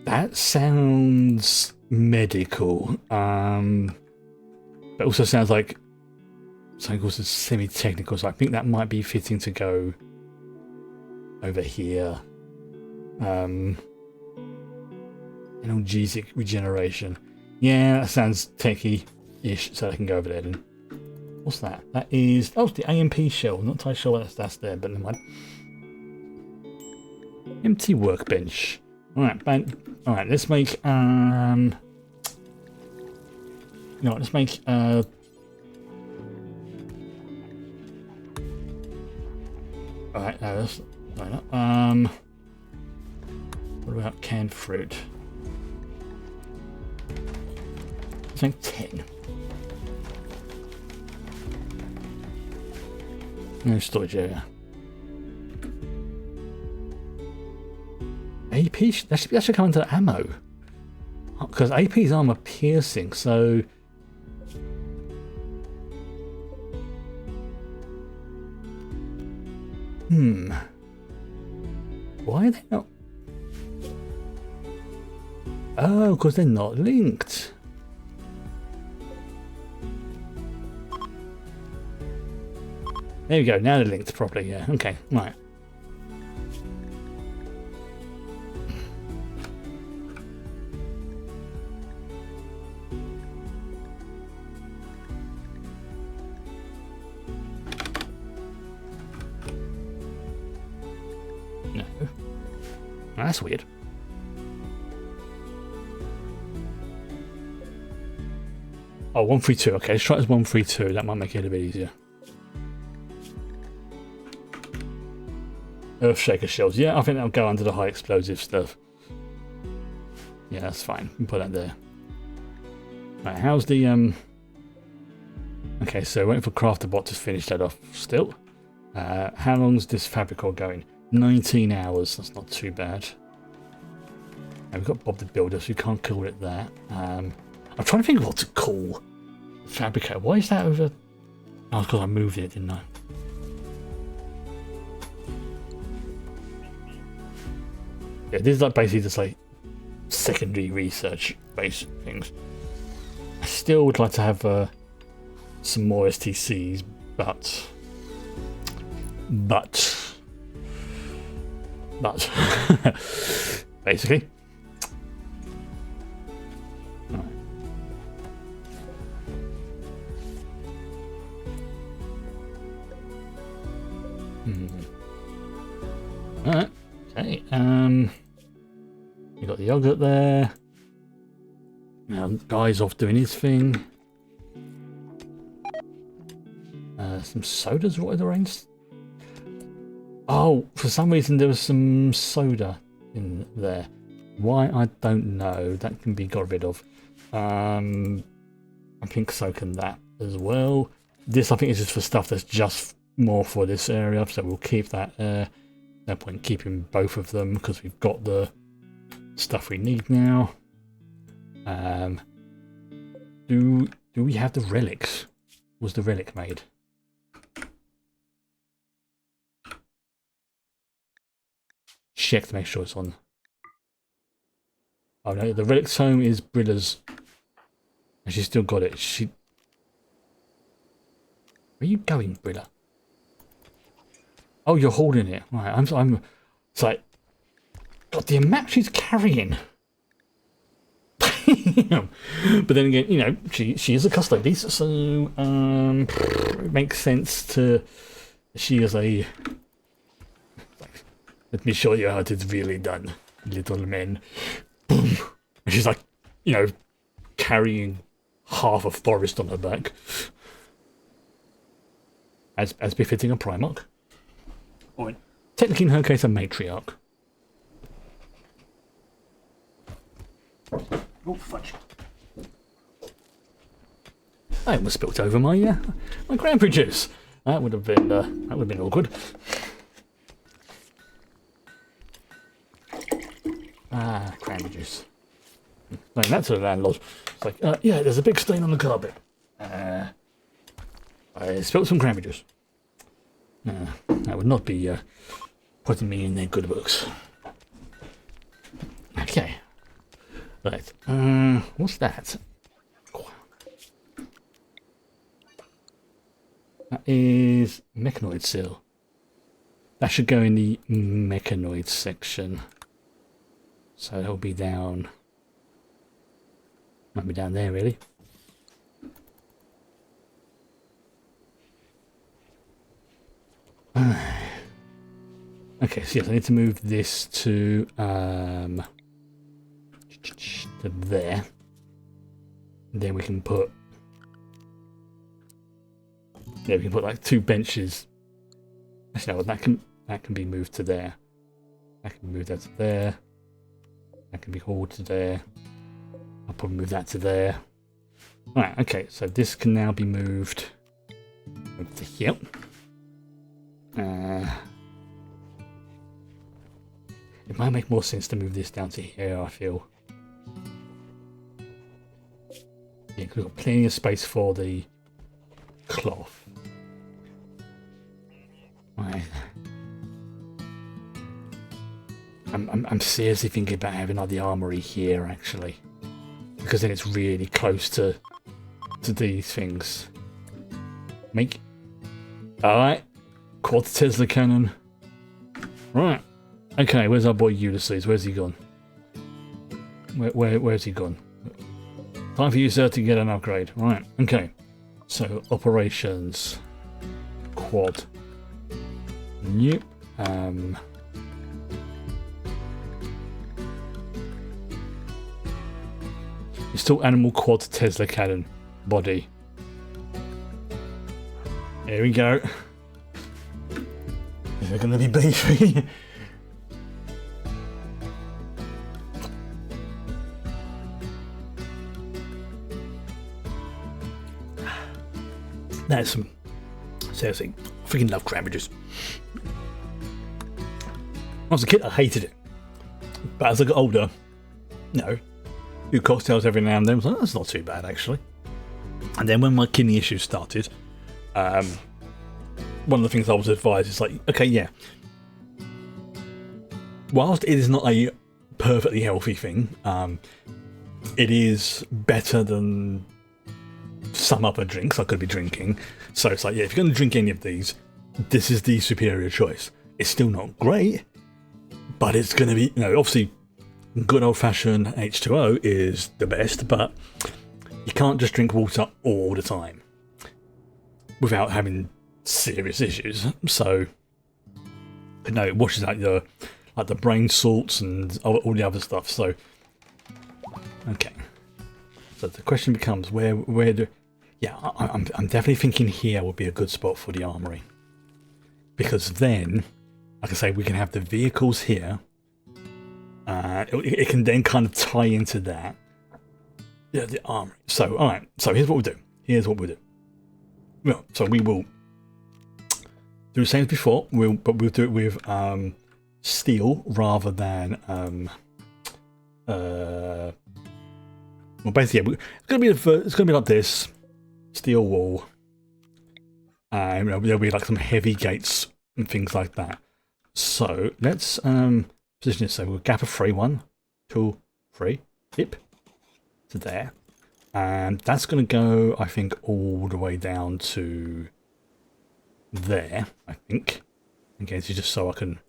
That sounds medical, but also sounds like something also semi-technical. So I think that might be fitting to go over here. Analgesic regeneration. Yeah, that sounds techy-ish, so I can go over there then. What's that? That is... Oh, it's the AMP shell. Not entirely sure what that's there, but never mind. Empty workbench. Alright, let's make... You know what, let's make... Alright, no, that's... What about canned fruit? Let's make 10. No storage area. AP, that should come into ammo. Because AP is armor piercing, so... Why are they not? Oh, because they're not linked. There we go, now they're linked properly, yeah. Okay, right. No. That's weird. Oh, 132. Okay, let's try it as 132. That might make it a bit easier. Earthshaker shells. Yeah, I think that'll go under the high explosive stuff. Yeah, that's fine. We can put that there. Right, how's the Okay, so waiting for CrafterBot to finish that off still. How long's this fabric all going? 19 hours. That's not too bad. And we've got Bob the Builder, so you can't call it that. I'm trying to think of what to call the fabricator. Why is that over? Oh, because I moved it, didn't I? Yeah, this is like basically just like secondary research based things. I still would like to have some more STCs, but basically. Right. Alright, okay, you got the yogurt there. Now, Guy's off doing his thing. Some sodas right at the range. Oh, for some reason there was some soda in there. Why, I don't know. That can be got rid of. I think so can that as well. This I think is just for stuff that's just more for this area, so we'll keep that there. No point keeping both of them because we've got the stuff we need now. Do we have the relics? Was the relic made? Check to make sure it's on. Oh no, the relic's home is Brilla's. And she's still got it. Where are you going, Brilla? Oh, you're holding it. Right, I'm. It's like, God, the amount she's carrying. But then again, you know, she is a custody, so it makes sense to. She is a. Let me show you how it's really done, little men. Boom. And she's like, you know, carrying half a forest on her back. As befitting a Primarch. Or technically in her case a matriarch. Oh fudge. I almost spilt over my cranberry juice. That would have been awkward. Ah, cranberry juice. Saying that to the landlord. It's like, yeah, there's a big stain on the carpet. I spilled some cranberry juice. That would not be putting me in their good books. Okay. Right. What's that? That is mechanoid seal. That should go in the mechanoid section. So it'll be down. Might be down there, really. Okay, so yes, I need to move this to there. Then we can put. Yeah, we can put like 2 benches. Actually, no, that can be moved to there. That can move that to there. That can be hauled to there. I'll probably move that to there. Alright, okay, so this can now be moved over to here. It might make more sense to move this down to here, I feel. Yeah, because we've got plenty of space for the cloth. Right. I'm seriously thinking about having like the armory here actually, because then it's really close to these things. Alright, quad Tesla cannon. Right. Okay, where's our boy Ulysses? Where's he gone? Where's he gone? Time for you, sir, to get an upgrade. Right. Okay. So operations quad. Yep. Install animal quad Tesla cannon body. Here we go. Is it going to be beefy? That's some. Seriously, I freaking love cranberry juice. When I was a kid, I hated it. But as I got older, you know, do cocktails every now and then. I was like, that's not too bad actually. And then when my kidney issues started, one of the things I was advised is like, okay, yeah, whilst it is not a perfectly healthy thing, it is better than some other drinks I could be drinking. So it's like, yeah, if you're going to drink any of these, this is the superior choice. It's still not great, but it's going to be, you know, obviously good old-fashioned H2O is the best, but you can't just drink water all the time without having serious issues. So, but no, it washes out your, like the brain salts and all the other stuff. So, okay. So the question becomes, where do... Yeah, I'm definitely thinking here would be a good spot for the armory. Because then, like I say, we can have the vehicles here. It can then kind of tie into that. Yeah, the armory. So, alright, so here's what we'll do. Well, so we will do the same as before, but we'll do it with steel rather than well, basically, yeah, it's gonna be like this steel wall, and there'll be like some heavy gates and things like that. So let's position it so we'll gap a 3, 1, 2, 3, tip to there, and that's gonna go, I think, all the way down to there. I think. Again, it's just so I can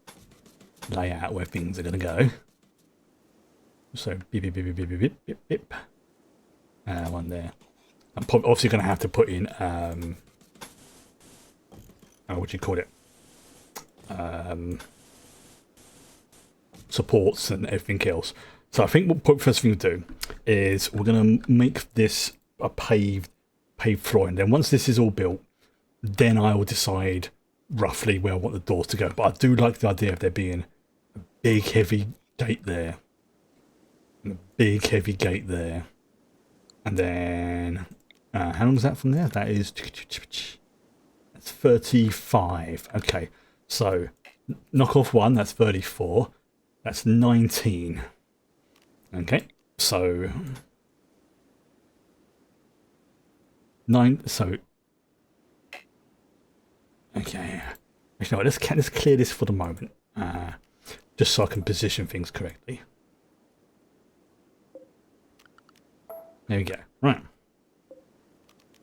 lay out where things are gonna go. So beep beep beep beep beep beep beep beep. One there. I'm obviously going to have to put in what do you call it? Supports and everything else. So I think what first thing to do is we're going to make this a paved floor, and then once this is all built, then I will decide roughly where I want the doors to go. But I do like the idea of there being a big heavy gate there. And a big heavy gate there, and then how long is that from there? That is that's 35. Okay, so knock off 1. That's 34. That's 19. Okay, so 9. So okay, actually, no, let's clear this for the moment, just so I can position things correctly. There we go. Right.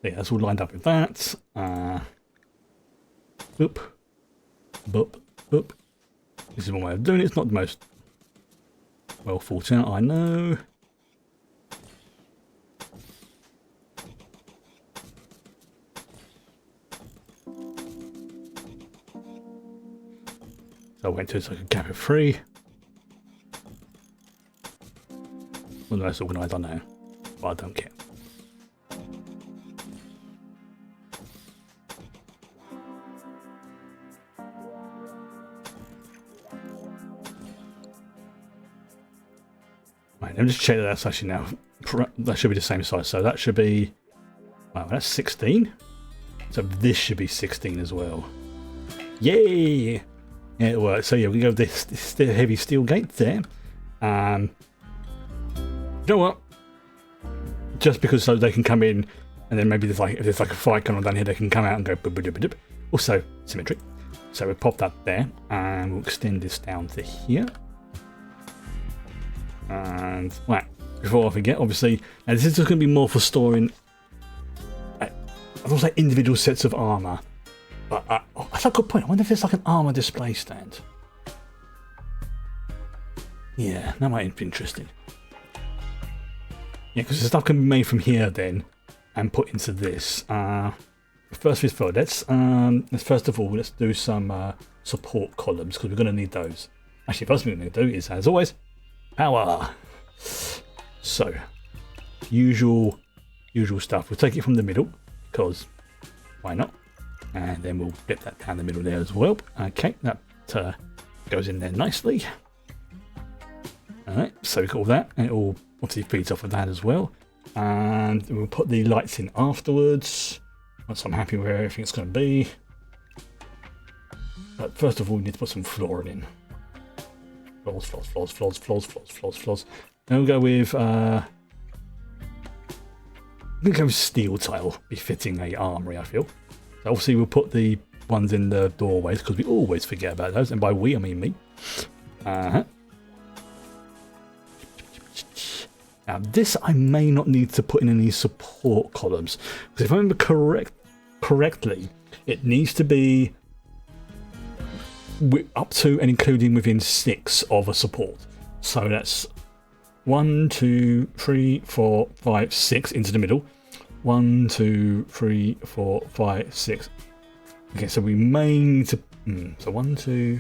Yeah, that's all lined up with that. Boop. Boop. Boop. This is one way of doing it. It's not the most well thought out, I know. So I went to it's like a gap of 3. Well, the most organised, I know. But I don't care. Right, let me just check that that's actually now. That should be the same size. So that should be. Wow, that's 16. So this should be 16 as well. Yay! Yeah, it works. So yeah, we go with this heavy steel gate there. You know what? Just because so they can come in, and then maybe if there's like a fight going on down here, they can come out and go boop, boop, boop, boop. Also symmetry. So we'll pop that there, and we'll extend this down to here. And right, before I forget, obviously, now this is just going to be more for storing. I don't say individual sets of armor, but that's a good point. I wonder if there's like an armor display stand. Yeah, that might be interesting. Yeah, because the stuff can be made from here then and put into this. First things first, let's first of all let's do some support columns because we're going to need those. Actually, first thing we're going to do is, as always, power. So, usual stuff. We'll take it from the middle because why not? And then we'll get that down the middle there as well. Okay, that goes in there nicely. All right, so we've got all that, and it all obviously feeds off of that as well. And we'll put the lights in afterwards once I'm happy where everything's going to be. But first of all, we need to put some flooring in. Floors. Then we'll go with I'm gonna go with steel tile, befitting a armory, I feel. So obviously we'll put the ones in the doorways because we always forget about those, and by we I mean me. Now this I may not need to put in any support columns, because if I remember correctly, it needs to be up to and including within 6 of a support. So that's 1, 2, 3, 4, 5, 6 into the middle. 1, 2, 3, 4, 5, 6. Okay, so we may need to. So 1, 2,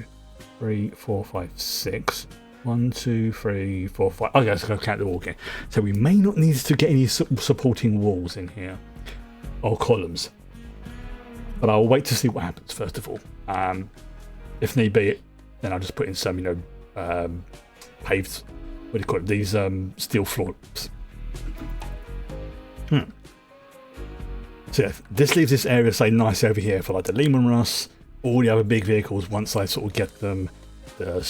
3, 4, 5, 6. 1, 2, 3, 4, 5. Okay, so I'll count the wall again. So we may not need to get any supporting walls in here. or columns. But I'll wait to see what happens first of all. If need be, then I'll just put in some, paved, what do you call it? These steel floors. So yeah, this leaves this area, say, nice over here for like the Lehman Russ, all the other big vehicles. Once I sort of get them, the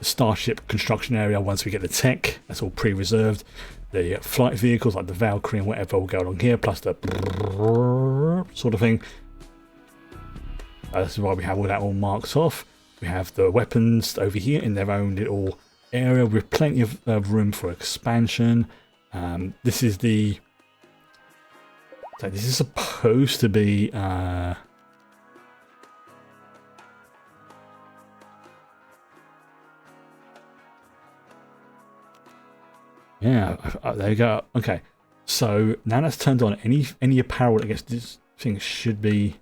Starship construction area. Once we get the tech, that's all pre-reserved. The flight vehicles like the Valkyrie and whatever will go along here, plus the sort of thing. This is why we have all that all marked off. We have the weapons over here in their own little area with plenty of room for expansion. This is the. So this is supposed to be. Yeah, there you go. Okay, so now that's turned on. Any apparel against this thing should be.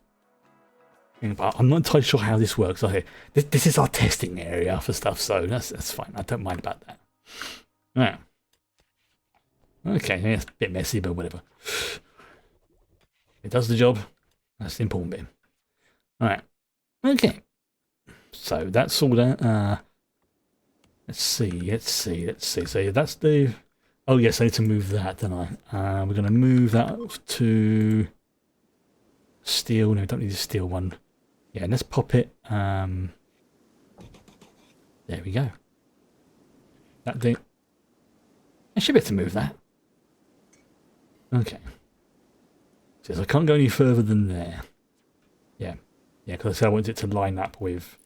I'm not entirely sure how this works. Okay, this is our testing area for stuff, so that's fine. I don't mind about that. Yeah. Okay, yeah, it's a bit messy, but whatever. It does the job. That's the important bit. All right. Okay. So that's all that. Let's see. So that's the. Oh yes, I need to move that, don't I? We're going to move that to steel. No, don't need the steel one. Yeah, and let's pop it. There we go. That thing. I should be able to move that. Okay. So I can't go any further than there. Yeah, because I want it to line up with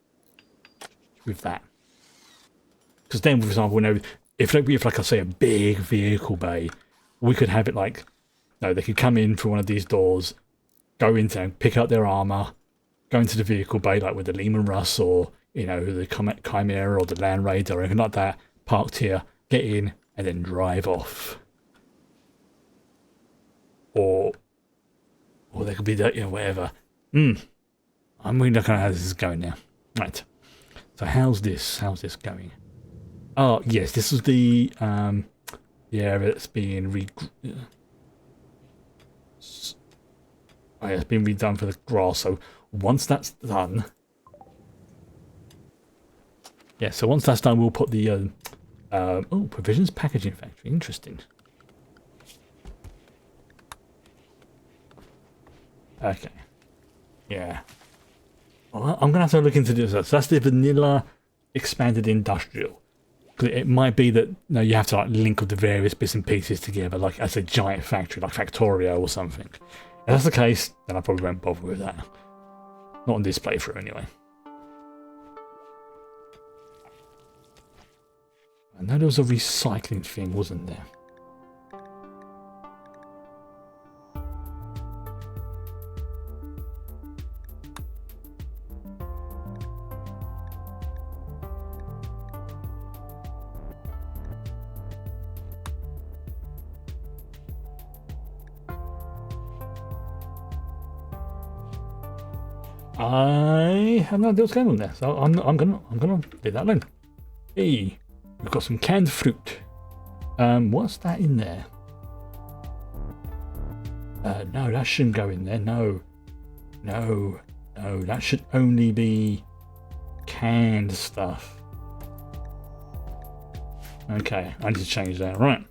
that. Because then, for example, if like I say a big vehicle bay, we could have it like, no, they could come in through one of these doors, go into and pick up their armor, go into the vehicle bay like with the Lehman Russ or the Chimera or the Land Raider or anything like that, parked here, get in and then drive off. Or they could be that, whatever. I'm really looking at how this is going now. Right. So how's this going? Oh yes, this is the area that's being it's been redone for the grass. So once that's done, we'll put the provisions packaging factory. Interesting. Okay. Yeah. Well, I'm gonna have to look into this. So that's the vanilla expanded industrial. It might be that you have to like link all the various bits and pieces together, like as a giant factory, like Factorio or something. If that's the case, then I probably won't bother with that. Not on this playthrough, anyway. I know there was a recycling thing, wasn't there? I have no idea what's going on there, so I'm gonna leave that alone. Hey, we've got some canned fruit. What's that in there? No, that shouldn't go in there. No, that should only be canned stuff. Okay, I need to change that. Right.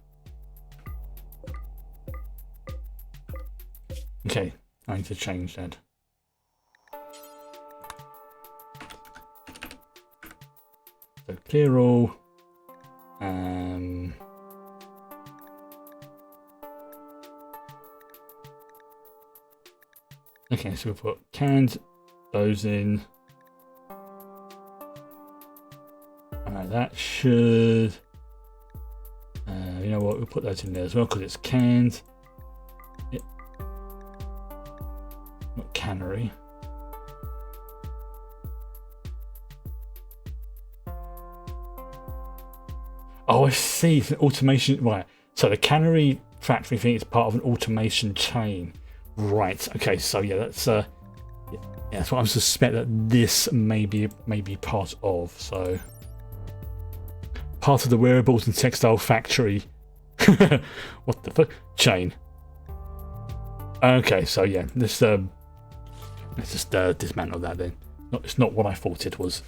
Okay, I need to change that. So clear all. Okay, so we'll put canned those in. That should. You know what? We'll put those in there as well because it's canned. Yep. Not cannery. Oh, I see. It's an automation. Right. So the cannery factory thing is part of an automation chain. Right. Okay. So yeah, that's that's what I suspect that this may be part of. So part of the wearables and textile factory. What the fuck chain? Okay, so yeah, let's just dismantle that then. It's not what I thought it was.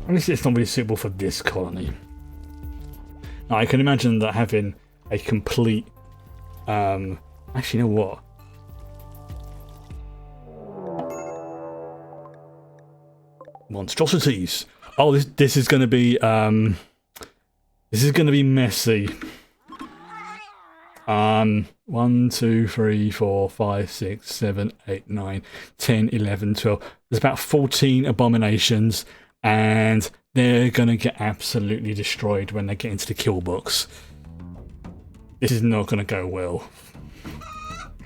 At least it's not really suitable for this colony. Now, I can imagine that having a complete... actually, you know what? Monstrosities! Oh, this is going to be... this is going to be messy. 1, 2, 3, 4, 5, 6, 7, 8, 9, 10, 11, 12. There's about 14 abominations, and they're going to get absolutely destroyed when they get into the kill box. This is not going to go well.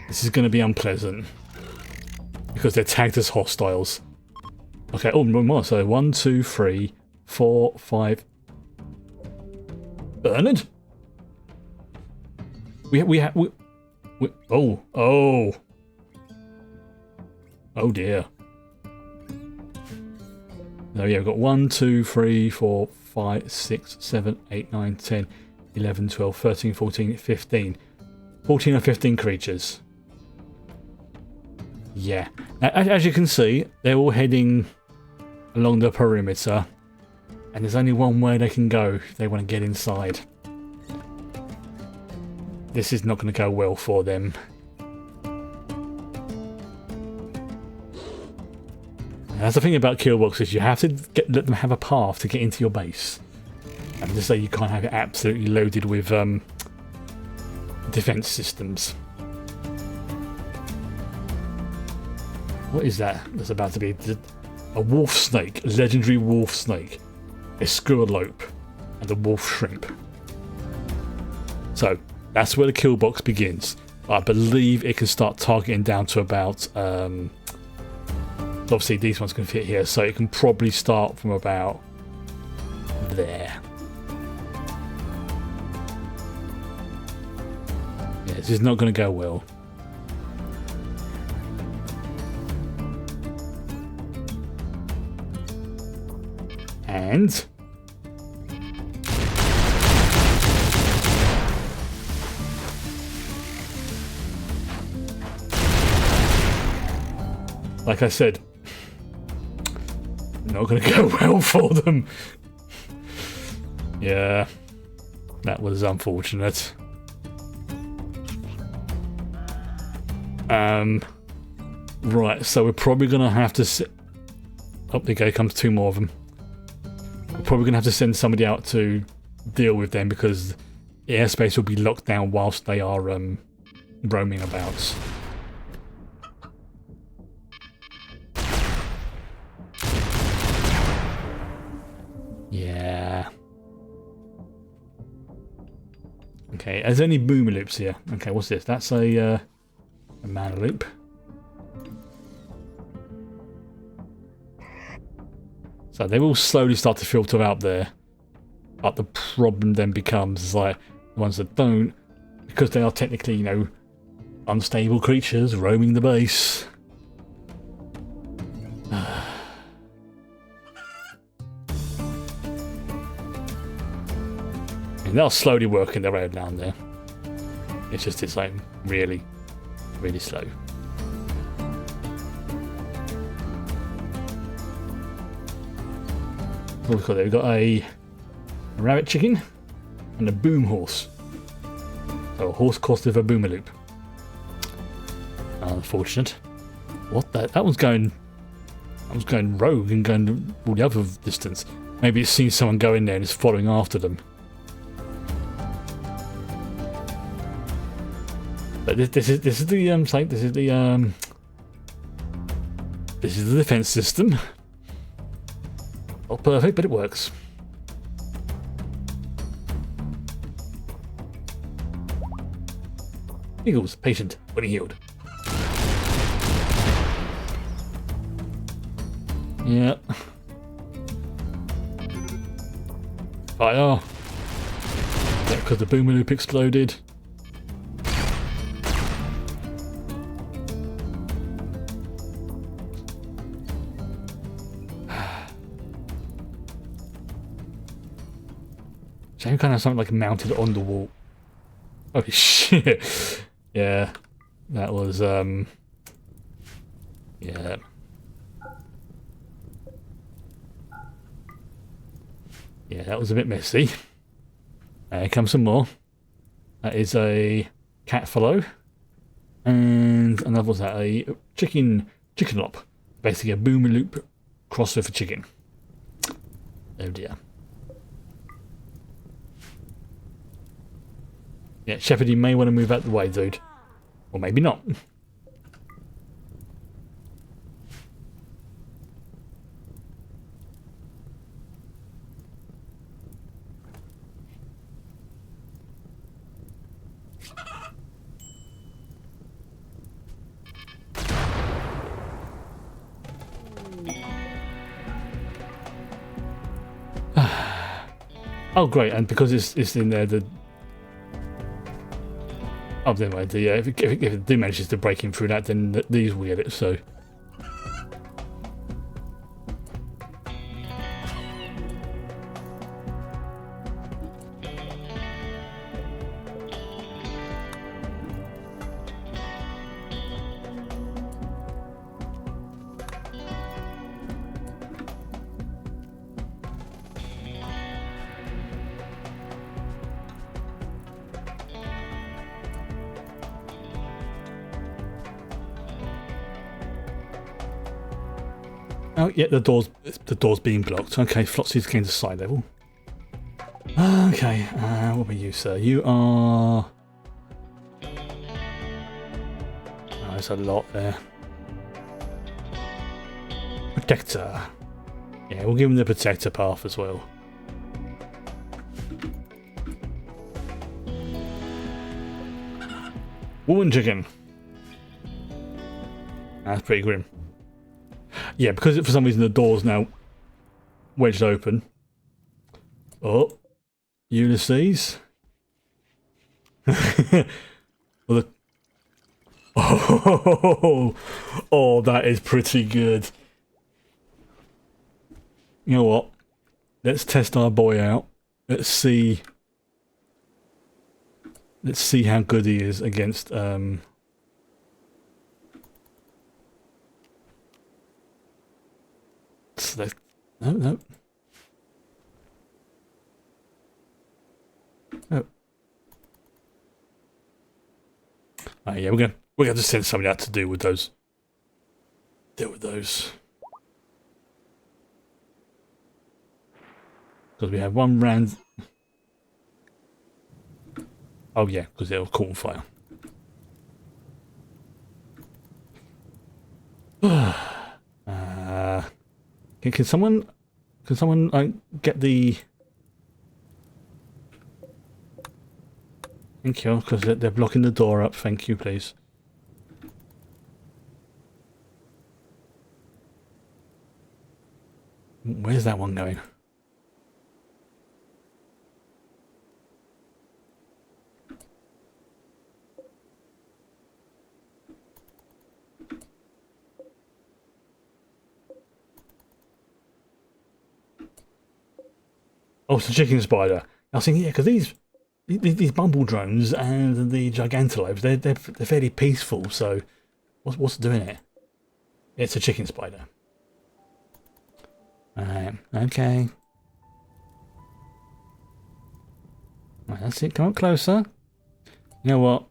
This is going to be unpleasant. Because they're tagged as hostiles. Okay, oh, more. So 1, 2, 3, 4, 5. Bernard? We oh dear. No, yeah, we've got 1, 2, 3, 4, 5, 6, 7, 8, 9, 10, 11, 12, 13, 14, 15. 14 or 15 creatures. Yeah. Now, as you can see, they're all heading along the perimeter. And there's only one way they can go if they want to get inside. This is not going to go well for them. That's the thing about kill boxes, you have to let them have a path to get into your base. And just say you can't have it absolutely loaded with defense systems. What is that? That's about to be a wolf snake, a legendary wolf snake, a squirrelope, and a wolf shrimp. So that's where the kill box begins. I believe it can start targeting down to about... obviously these ones can fit here, so it can probably start from about there. Yeah, this is not going to go well. And... like I said, not going to go well for them. Yeah, that was unfortunate. Right, so we're probably going to have to... oh, there comes 2 more of them. We're probably going to have to send somebody out to deal with them because the airspace will be locked down whilst they are roaming about. Yeah. Okay, there's only boomer loops here. Okay, what's this? That's a mana loop. So they will slowly start to filter out there. But the problem then becomes like the ones that don't, because they are technically, you know, unstable creatures roaming the base. And they're slowly working their way down there. It's like really, really slow. What we've got there? We've got a rabbit chicken and a boom horse. So a horse crossed with a boomer loop. Unfortunate. What the? That was going rogue and going all the other distance. Maybe it's seen someone go in there and is following after them. But this is the this is the defense system. Not perfect, but it works. Eagles, patient, when healed. Yeah. Fire. Yeah, because the boomer loop exploded. So you kind of have something like mounted on the wall. Holy shit. Yeah. That was, yeah. Yeah, that was a bit messy. Here comes some more. That is a cat follow. And another was that, a chicken lop. Basically a boomer loop crossover for chicken. Oh dear. Yeah, Shepherd, you may want to move out the way, dude. Or maybe not. Oh great, and because it's in there, the never mind. If it do manages to break in through that, then these will get it. So. Oh yeah, the door's being blocked. Okay, Flopsy's getting to side level. Okay, what about you, sir? You are. Oh, there's a lot there. Protector. Yeah, we'll give him the protector path as well. Woman chicken. That's pretty grim. Yeah, because for some reason the door's now wedged open. Oh, Ulysses. Well, oh, that is pretty good. You know what? Let's test our boy out. Let's see how good he is against no. Oh. Oh yeah, we're gonna just send somebody out to deal with those. Because we have one round. Oh yeah, because they'll caught on fire. Can someone get the? Thank you, because they're blocking the door up. Thank you, please. Where's that one going? Oh, it's a chicken spider. I was thinking, yeah, because these bumble drones and the gigantelopes, they're fairly peaceful. So, what's doing it? It's a chicken spider. Alright, okay. Right, that's it. Come on closer. You know what,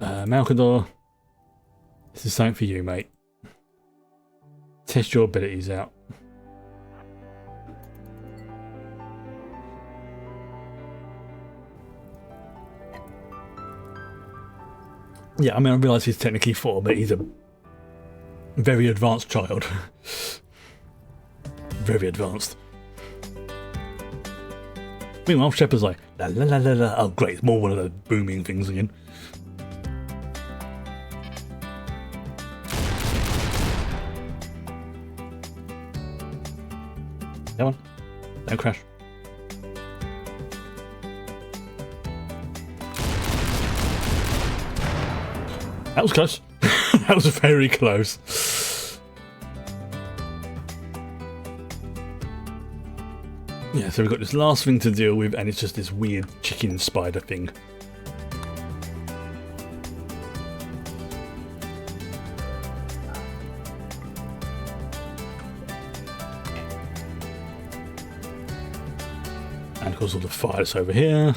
Malcador, this is something for you, mate. Test your abilities out. Yeah, I mean, I realise he's technically 4, but he's a very advanced child. Very advanced. Meanwhile, Shepard's like, la la la la la. Oh, great, it's more one of those booming things again. Come on, don't crash. That was close. That was very close. Yeah, so we've got this last thing to deal with, and it's just this weird chicken spider thing. And of course all the fires over here.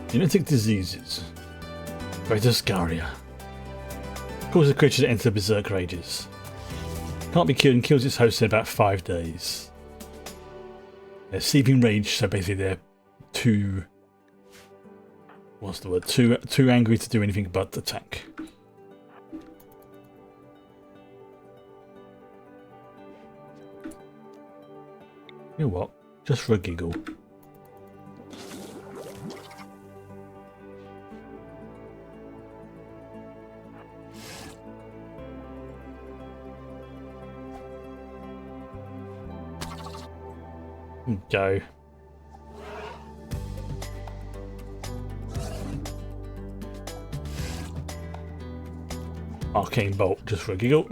Genetic diseases. Scaria. Causes a creature to enter berserk rages. Can't be killed and kills its host in about 5 days. They're seething rage, so basically they're too... what's the word? Too angry to do anything but attack. You know what? Just for a giggle. Go. Arcane bolt, just for a giggle.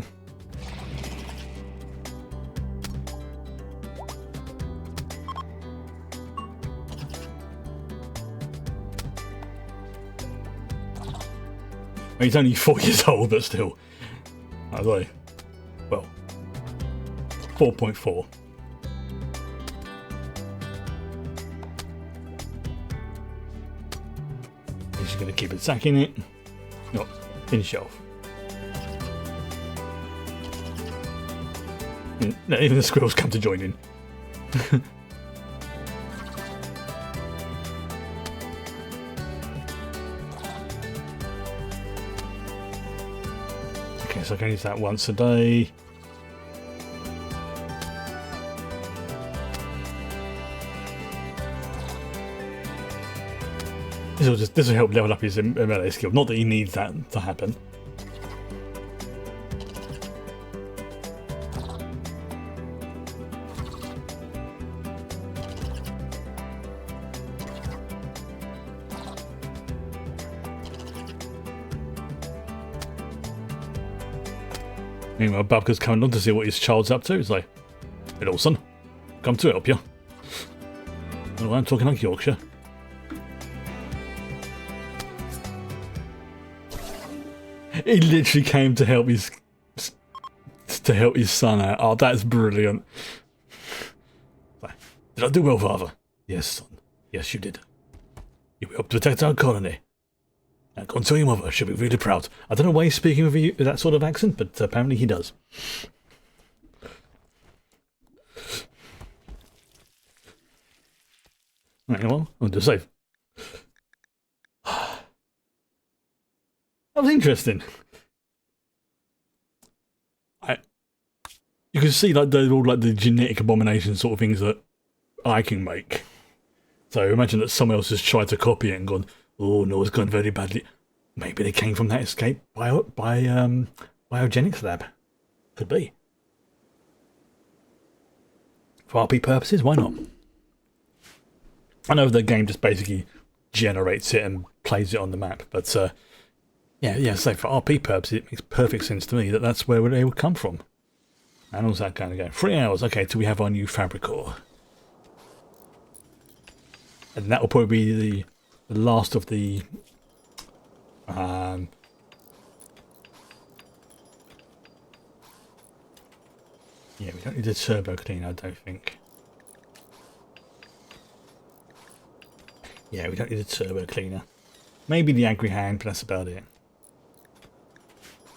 He's only 4 years old, but still. I was like, well, 4.4. He's going to keep attacking it. No, finish it off. No, even the squirrels come to join in. Okay, so I can use that once a day. This will help level up his melee skill. Not that he needs that to happen. Meanwhile, Babka's coming along to see what his child's up to. He's like, "Hello, son. Come to help you." Oh, I'm talking like Yorkshire. He literally came to help his son out. Oh, that's brilliant. Did I do well, father? Yes, son. Yes, you did. You helped protect our colony. Now go and tell your mother. She'll be really proud. I don't know why he's speaking with that sort of accent, but apparently he does. Right, well, I'll just save. That was interesting. You can see like they're all like the genetic abomination sort of things that I can make. So imagine that someone else has tried to copy it and gone, "Oh no, it's gone very badly." Maybe they came from that escape biogenics lab. Could be. For RP purposes, why not? I know the game just basically generates it and plays it on the map, but yeah. So for RP purposes, it makes perfect sense to me that that's where they would come from. And how's that kind of going? 3 hours, okay, till we have our new Fabricor. And that will probably be the last of the... yeah, we don't need a turbo cleaner, I don't think. Yeah, we don't need a turbo cleaner. Maybe the Agri Hand, but that's about it.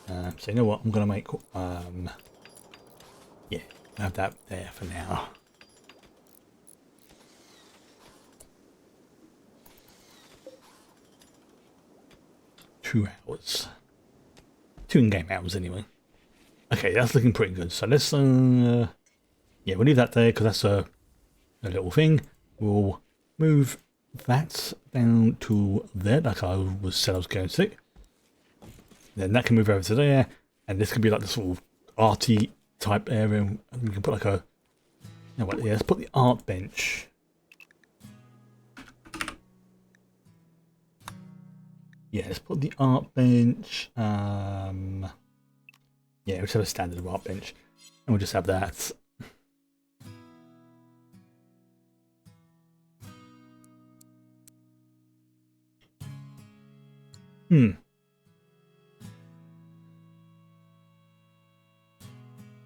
So you know what, I'm going to make... yeah, have that there for now. Two hours. 2 in-game hours anyway. Okay, that's looking pretty good. So let's yeah, we'll leave that there because that's a little thing. We'll move that down to there, like I said I was going to. Then that can move over to there, and this can be like the sort of arty type area. And we can put like a, you know what? Yeah, let's put the art bench. Yeah, let's put the art bench. Yeah, let's have a standard art bench. we'll just have that.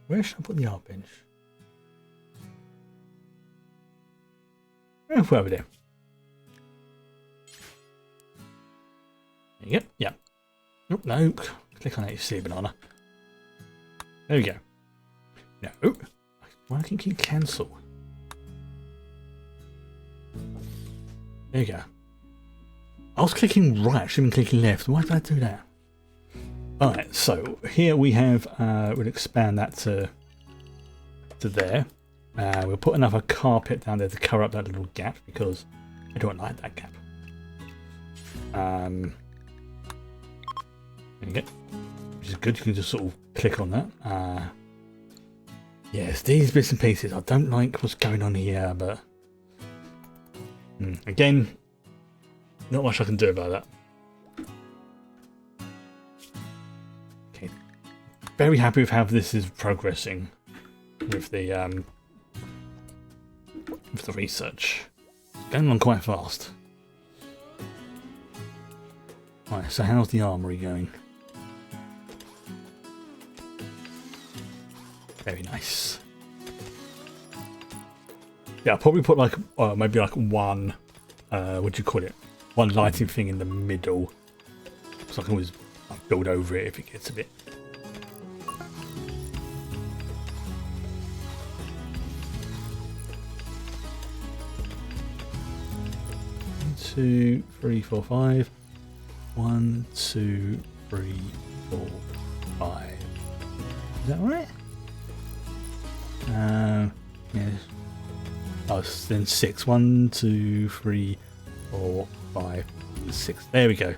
Where should I put the art bench? Over there. There you go. Yeah. Oh, no. Click on it, you see a banana. There we go. No. Why can you cancel? There you go. I was clicking right, I should have been clicking left. Why did I do that? Alright, so here we have, we'll expand that to there. We'll put another carpet down there to cover up that little gap because I don't like that gap. There you go. Which is good, you can just sort of click on that. Yes, these bits and pieces, I don't like what's going on here, but again, not much I can do about that. Okay, very happy with how this is progressing with the research. It's going on quite fast. Right, so how's the armory going? Very nice. Yeah, I'll probably put like maybe like one what do you call it? One lighting thing in the middle, so I can always build over it if it gets a bit. One, 2, 3, 4, 5. 1, 2, 3, 4, 5. Is that right? Yeah. Oh, then 6. 1, 2, 3, 4, 5, 6. There we go.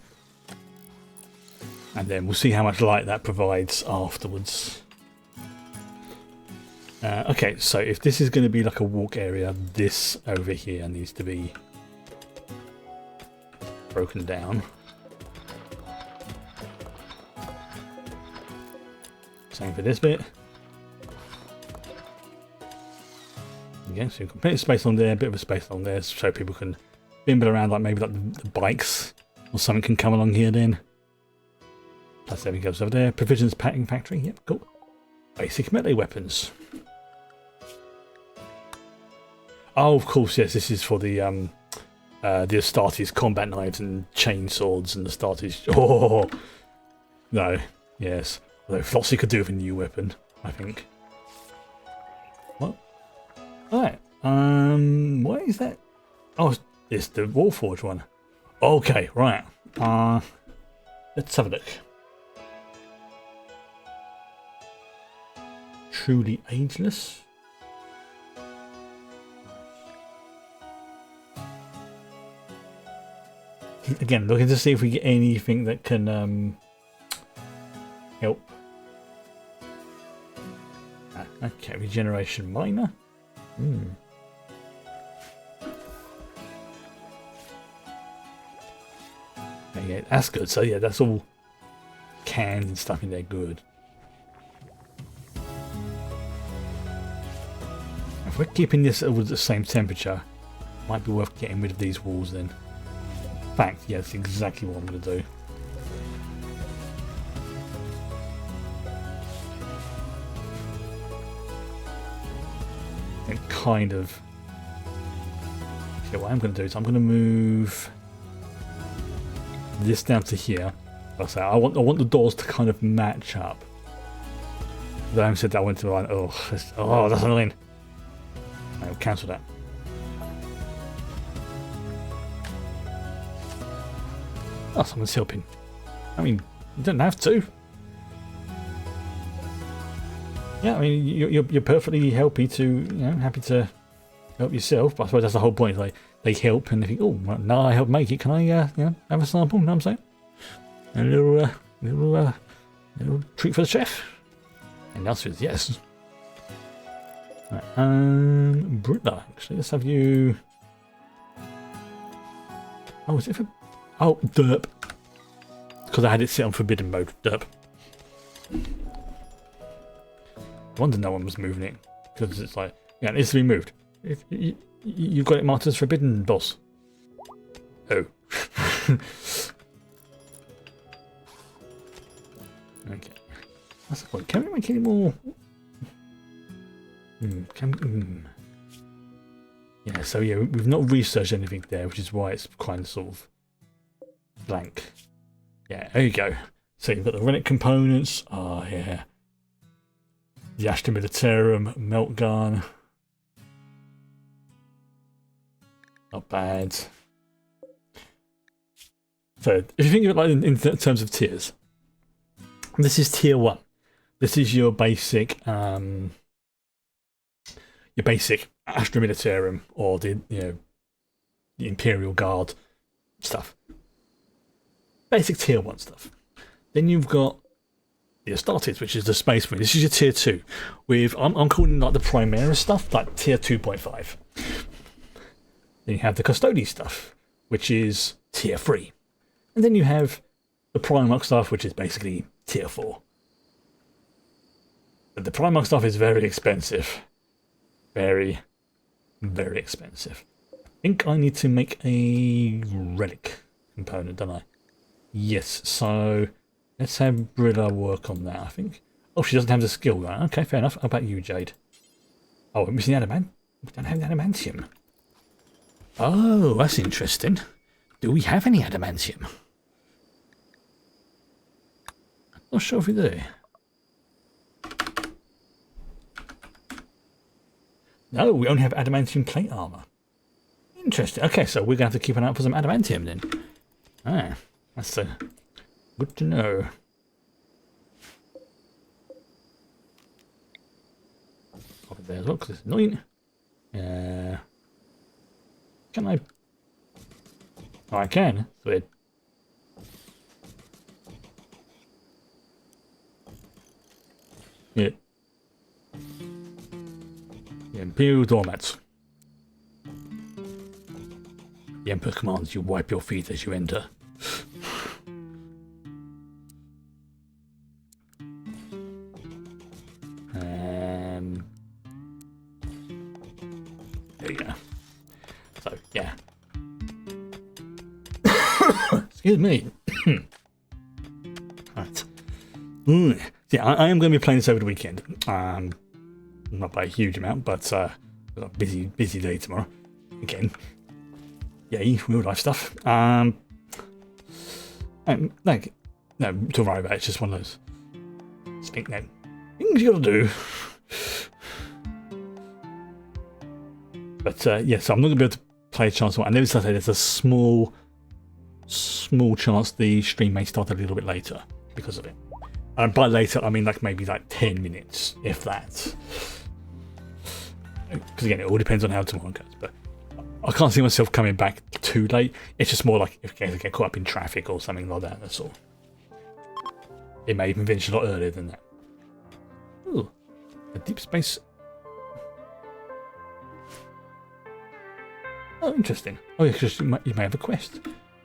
And then we'll see how much light that provides afterwards. Okay, so if this is going to be like a walk area, this over here needs to be broken down. Same for this bit. Again, so you've got plenty of space on there, a bit of a space on there, so people can bimble around, like maybe like the bikes or something can come along here then. Plus there we go, over there. Provisions packing factory, yep, cool. Basic melee weapons. Oh, of course, yes, this is for the Astartes combat knives and chain swords and the Astartes. Oh, no, yes. Although Flossie could do with a new weapon, I think. What? Alright, what is that? Oh, it's the Warforged one. Okay, right. Let's have a look. Truly ageless. Again, looking to see if we get anything that can help. Okay, regeneration minor. Yeah, that's good. So yeah, that's all cans and stuff in there. Good. If we're keeping this at the same temperature, it might be worth getting rid of these walls then. In fact, yeah, that's exactly what I'm going to do. And kind of. Okay, what I'm going to do is I'm going to move this down to here. I want the doors to kind of match up. But I haven't said that I went to line. Oh, that's annoying. I'll cancel that. Oh, someone's helping. I mean, you don't have to. Yeah, I mean, you're perfectly happy to help yourself. But I suppose that's the whole point. Like they help, and they think, oh, well, now I help make it. Can I, have a sample? You know what I'm saying? A little treat for the chef. And the answer is yes. Right, Britta, actually, let's have you. Oh, is it for? Oh, derp. Because I had it set on forbidden mode. Derp. wonder no one was moving it. Because it's like, yeah, it needs to be moved. You've got it marked as forbidden, boss. Oh. Okay. That's the point. Can we make any more? Yeah, so yeah, we've not researched anything there, which is why it's kind of sort of blank. Yeah, there you go. So you've got the relic components. Oh, yeah. The Astra Militarum, melt gun. Not bad. So if you think of it like in terms of tiers, this is tier 1. This is your basic Astra Militarum or the the Imperial Guard stuff. Basic tier 1 stuff. Then you've got the Astartes, which is the Space Marine. This is your tier 2. With I'm calling like the Primera stuff, like tier 2.5. Then you have the Custody stuff, which is tier 3. And then you have the Primarch stuff, which is basically tier 4. But the Primarch stuff is very expensive. Very, very expensive. I think I need to make a relic component, don't I? Yes, so let's have Brilla work on that, I think. Oh, she doesn't have the skill, right? Okay, fair enough. How about you, Jade? Oh, we're missing adamant. We don't have adamantium. Oh, that's interesting. Do we have any adamantium? I'm not sure if we do. No, we only have adamantium plate armor. Interesting. Okay, so we're going to have to keep an eye out for some adamantium then. Ah, that's good to know. Pop it there as well because it's annoying. Can I? Oh, I can. That's weird. Yeah. The Imperial Doormats. The Emperor commands you wipe your feet as you enter. There you go. So, yeah. Excuse me. Right. Yeah, I am going to be playing this over the weekend. Not by a huge amount, but I've got a busy day tomorrow. Again. Yay, real life stuff. No, don't worry about it. It's just one of those things you gotta do. But yeah, so I'm not gonna be able to play a chance. I know there's a small chance the stream may start a little bit later because of it. And by later, I mean like maybe like 10 minutes, if that. Because again, it all depends on how tomorrow goes. But I can't see myself coming back too late. It's just more like if I get caught up in traffic or something like that, that's all. It may even finish a lot earlier than that. Ooh, a deep space. Oh, interesting. Oh, yeah, because you may have a quest.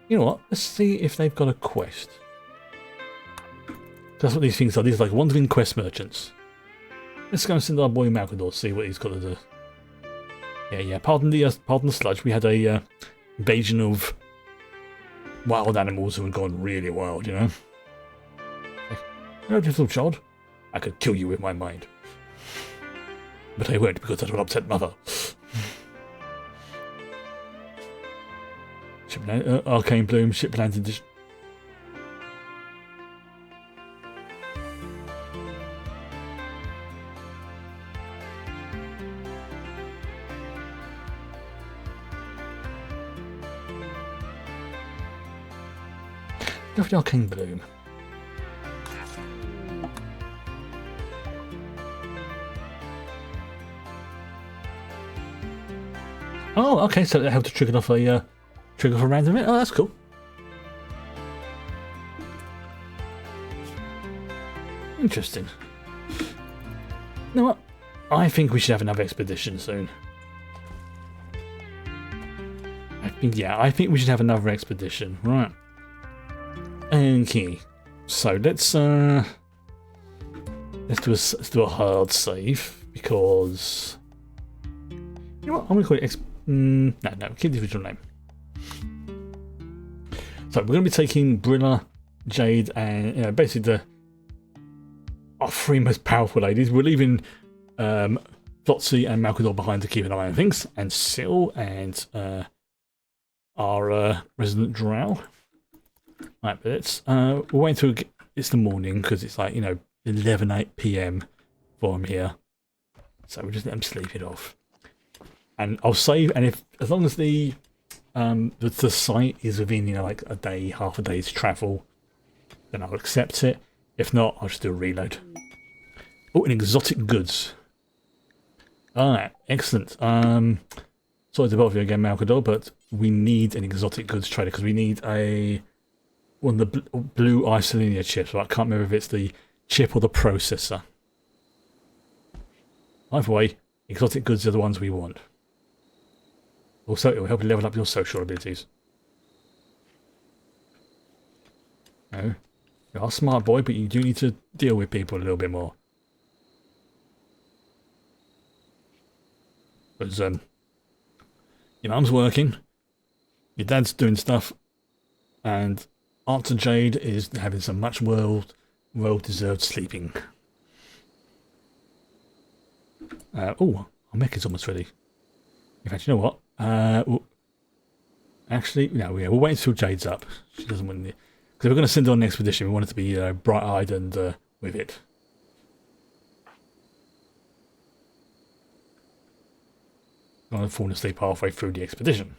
You know what? Let's see if they've got a quest. That's what these things are. These are like wandering quest merchants. Let's go and send our boy Malcador, see what he's got to do. Yeah. Pardon the sludge. We had a invasion of wild animals who had gone really wild, you know. No, little child, I could kill you with my mind, but I won't because that will upset Mother. Arcane Bloom, ship lands edition. Love the Arcane Bloom. Oh, okay, so that helped to trigger off a random event. Oh, that's cool. Interesting. You know what? I think we should have another expedition soon. I think we should have another expedition. Right. Okay. So let's let's do a hard save because you know what? I'm gonna call it no, keep the original name. So we're gonna be taking Brilla, Jade, and basically our three most powerful ladies. We're leaving Flotsy and Malkador behind to keep an eye on things, and Syl and our resident drow. Right, but we're waiting till it's the morning because it's like 11 p.m. for them here, so we'll just let them sleep it off. And I'll save, and as long as the site is within like a day, half a day's travel, then I'll accept it. If not, I'll just do a reload. Oh, and exotic goods. Alright, excellent. Sorry to bother you again, Malkador, but we need an exotic goods trader because we need one of the blue Isolenia chips. But I can't remember if it's the chip or the processor. Either way, exotic goods are the ones we want. Also, it will help you level up your social abilities. No, you are a smart boy, but you do need to deal with people a little bit more. Because your mum's working, your dad's doing stuff, and Aunt Jade is having some much well-deserved sleeping. Oh, our mech is almost ready. In fact, you know what? Actually, no, we'll wait until Jade's up. She doesn't want it. Because we're going to send her on an expedition. We want it to be bright-eyed and with it. I'm going to fall asleep halfway through the expedition.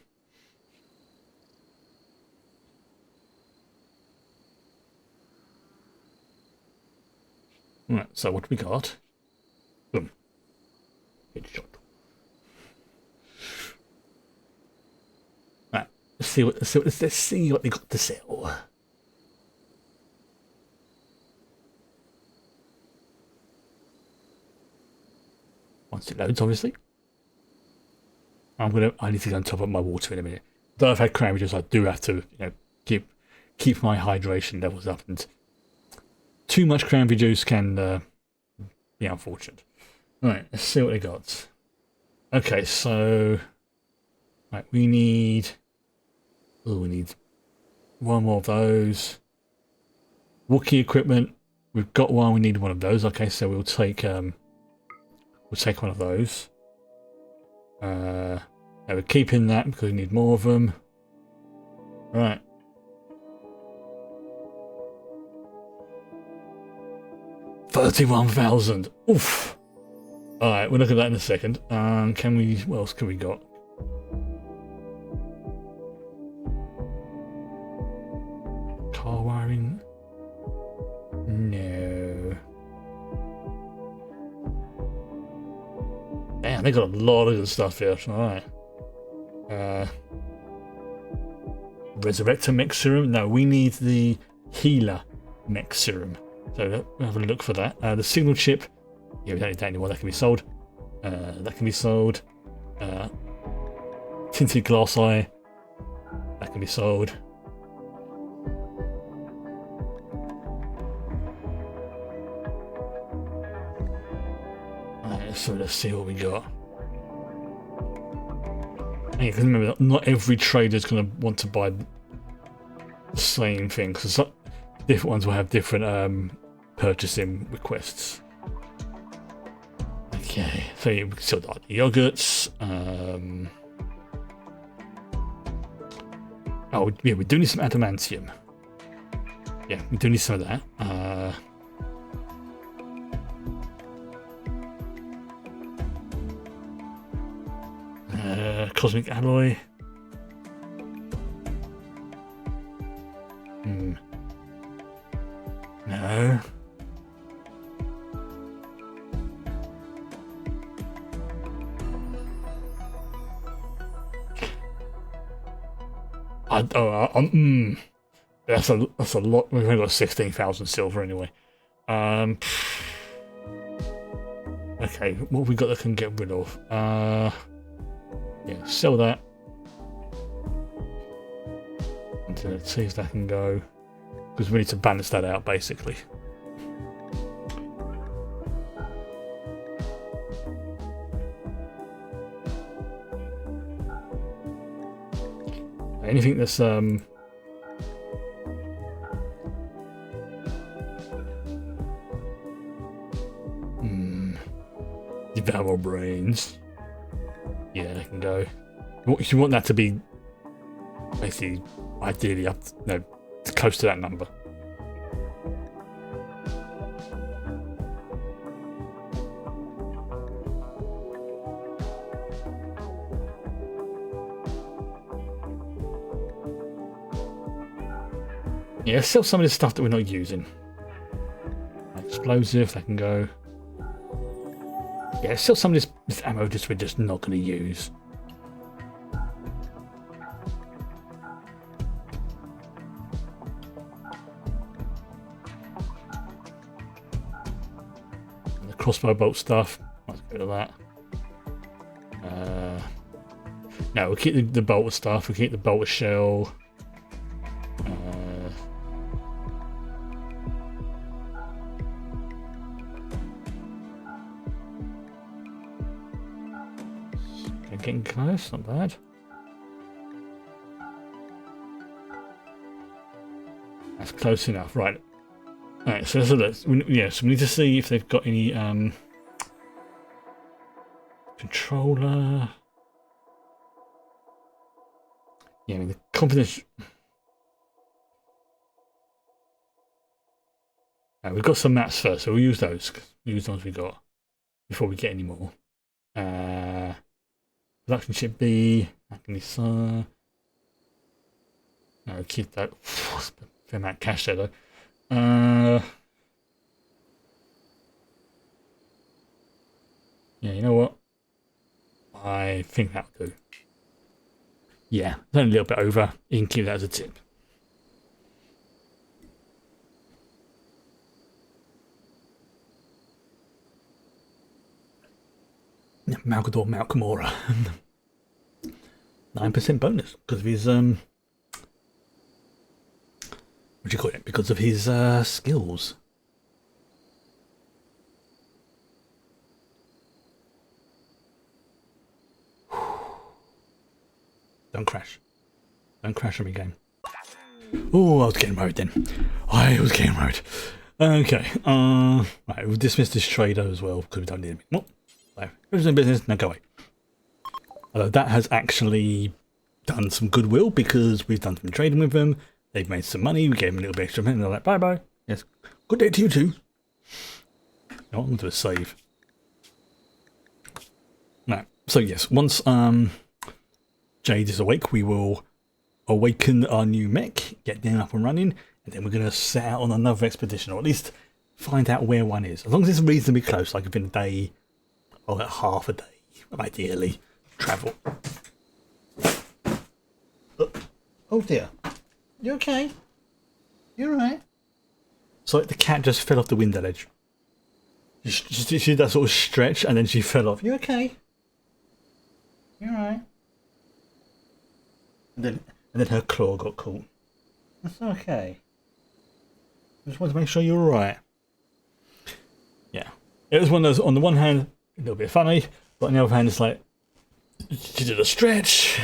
Right, so what do we got? Boom. Headshot. Right, let's see what they got to sell. Once it loads, obviously. I need to go and top up my water in a minute. Though I've had crammages, I do have to, keep my hydration levels up, and too much cranberry juice can be unfortunate. Right, let's see what they got. Okay, so right, we need one more of those. Wookiee equipment. We've got one. We need one of those. Okay, so we'll take one of those. We're keeping that because we need more of them. Right. $31,000. Oof. Alright, we'll look at that in a second. What else can we got? Car wiring? No. Damn, they got a lot of good stuff here. Alright. Resurrector mech serum? No, we need the healer mech serum. So we'll have a look for that. The signal chip. Yeah, we don't need that anymore. That can be sold. That can be sold. Tinted glass eye. That can be sold. So let's see what we got. Because remember, not every trader is going to want to buy the same thing, because different ones will have different purchasing requests. Okay, so we can still got the yogurts. Oh yeah, we do need some adamantium. Yeah, we do need some of that. Cosmic alloy. No. That's a lot. We've only got 16,000 silver anyway. Okay, what have we got that can get rid of? Yeah, sell that. And let's see if that can go. Because we need to balance that out, basically. Anything that's devour brains. Yeah, they can go. You want that to be basically ideally up, no, close to that number. Yeah, still some of the stuff that we're not using. Explosive, they can go. Yeah, still some of this ammo we're just not going to use. And the crossbow bolt stuff, let's get rid of that. No, we'll keep the bolter stuff, we'll keep the bolter shell. Getting close, not bad. That's close enough, right? Alright, so let's look. Yeah, so we need to see if they've got any controller. Yeah, I mean the confidence. Right, we've got some maps first, so we'll use those. We'll use the ones we got before we get any more. Production ship B, no, keep that. Fair amount of cash there though. Yeah, you know what? I think that'll do. Yeah, it's only a little bit over. You can keep that as a tip. Malgador Malkamora. 9% bonus because of his what do you call it? Because of his skills. Don't crash. Don't crash on me, game. Oh, I was getting worried then. I was getting worried. Okay. Right, we'll dismiss this trader as well because we don't need him. What? Who's in business? Now go away. Although that has actually done some goodwill because we've done some trading with them. They've made some money. We gave them a little bit extra money. And they're like, bye bye. Yes. Good day to you too. I want to do a save. Right. So yes, once Jade is awake, we will awaken our new mech, get them up and running, and then we're going to set out on another expedition, or at least find out where one is. As long as it's reasonably close, like within a day. Or like half a day, ideally, travel. Oh dear. You okay? You alright? So like the cat just fell off the window ledge. She did that sort of stretch and then she fell off. You okay? You alright? And then her claw got caught. That's okay. I just wanted to make sure you're alright. Yeah. It was one of those, on the one hand, a little bit funny, but on the other hand, it's like she did a stretch,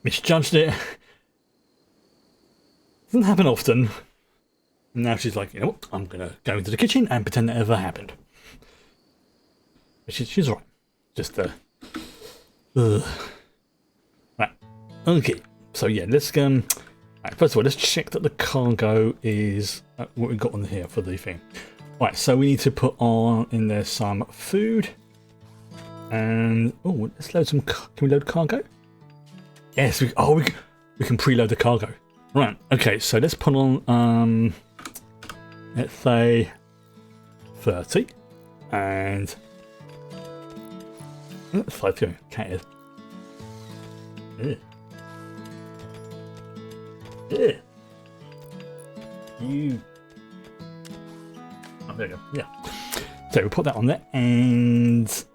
misjudged it. Doesn't happen often. And now she's like, you know what? I'm gonna go into the kitchen and pretend that ever happened. But she's alright. Just right. Okay. So yeah, let's go. Right, first of all, let's check that the cargo is what we've got on here for the thing. Right, so we need to put on in there some food, and oh, let's load some. Can we load cargo? Yes. We can preload the cargo. Right. Okay. So let's put on let's say 30, and 5 to go. Cat is. Yeah. You. Oh, there you go. Yeah. So we'll put that on there, and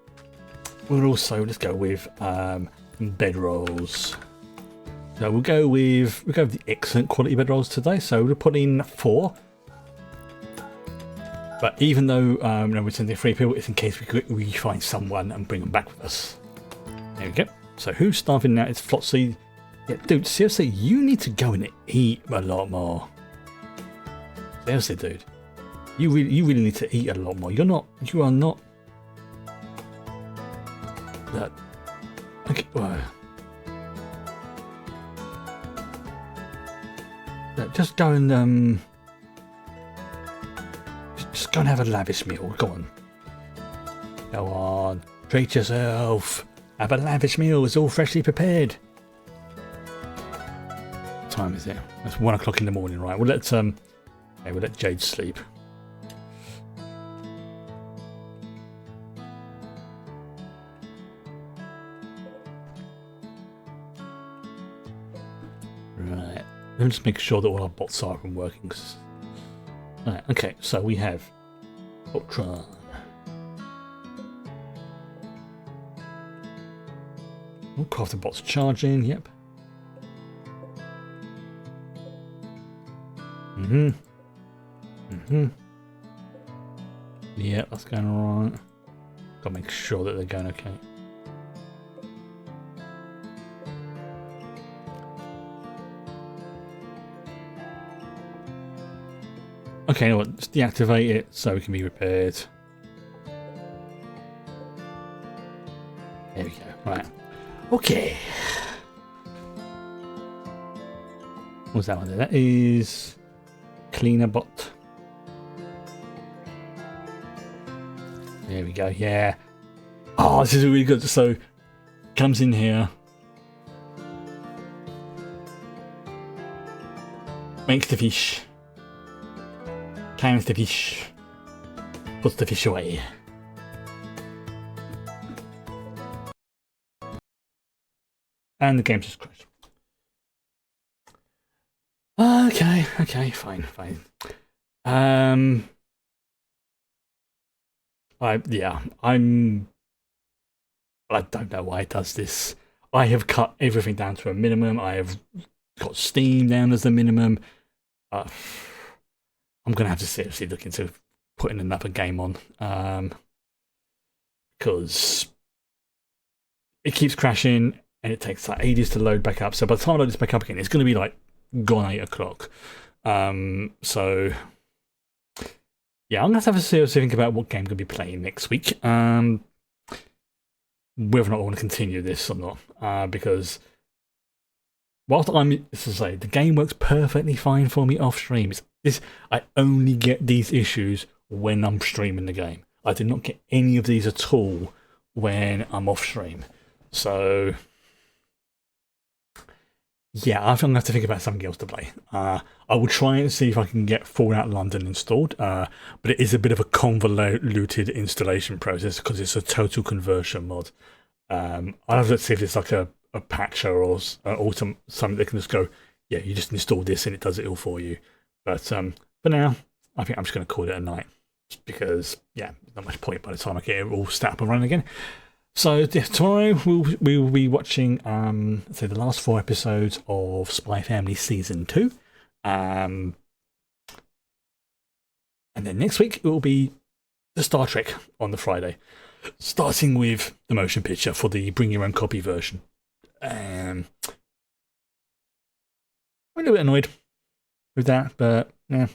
we'll also let's go with bedrolls. So we'll go with the excellent quality bedrolls today. So we'll put in 4. But even though we're sending 3 people, it's in case we find someone and bring them back with us. There we go. So who's starving now? It's Flotsy. Yeah, dude, seriously, you need to go and eat a lot more. Seriously, dude. You really need to eat a lot more. You are not. That. Okay, well. Just go and just go and have a lavish meal. Go on. Go on. Treat yourself. Have a lavish meal. It's all freshly prepared. What time is it? It's 1 o'clock in the morning, right? We'll let Jade sleep. Right. Let me just make sure that all our bots are up and working. Right. Okay. So we have Ultron. Oh, crafting bots charging. Yep. Yeah, that's going alright. Gotta make sure that they're going okay. Okay, you know what? Let's deactivate it so we can be repaired. There we go. Right. Okay. What's that one there? That is cleaner bot. There we go. Yeah. Oh, this is really good. So comes in here, makes the fish, cans the fish, puts the fish away. And the game just crashed. Okay, fine. I don't know why it does this. I have cut everything down to a minimum. I have got Steam down as the minimum. I'm gonna have to seriously look into putting another game on, because it keeps crashing and it takes like ages to load back up. So by the time I load this back up again, it's going to be like gone 8 o'clock. So yeah, I'm going to have to seriously think about what game I'm going to be playing next week. Whether or not I want to continue this or not, because whilst the game works perfectly fine for me off stream. I only get these issues when I'm streaming the game. I do not get any of these at all when I'm off stream. So yeah, I think I'm going to have to think about something else to play. I will try and see if I can get Fallout London installed, but it is a bit of a convoluted installation process because it's a total conversion mod. I'll have to see if it's like a patcher or something that can just go, yeah, you just install this and it does it all for you. But for now, I think I'm just going to call it a night, because yeah, there's not much point by the time I get it all set up and running again. So yeah, tomorrow we will be watching the last 4 episodes of Spy Family Season 2. And then next week it will be the Star Trek on the Friday, starting with the motion picture for the bring your own copy version. I'm a little bit annoyed with that, but yeah,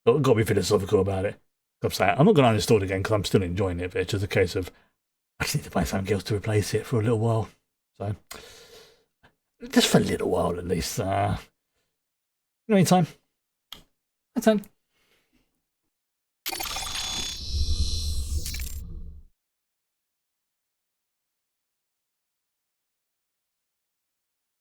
got to be philosophical about it. I'm not going to uninstall it again because I'm still enjoying it, but it's just a case of I just need to find something else to replace it for a little while. So, just for a little while at least. In the meantime, that's time.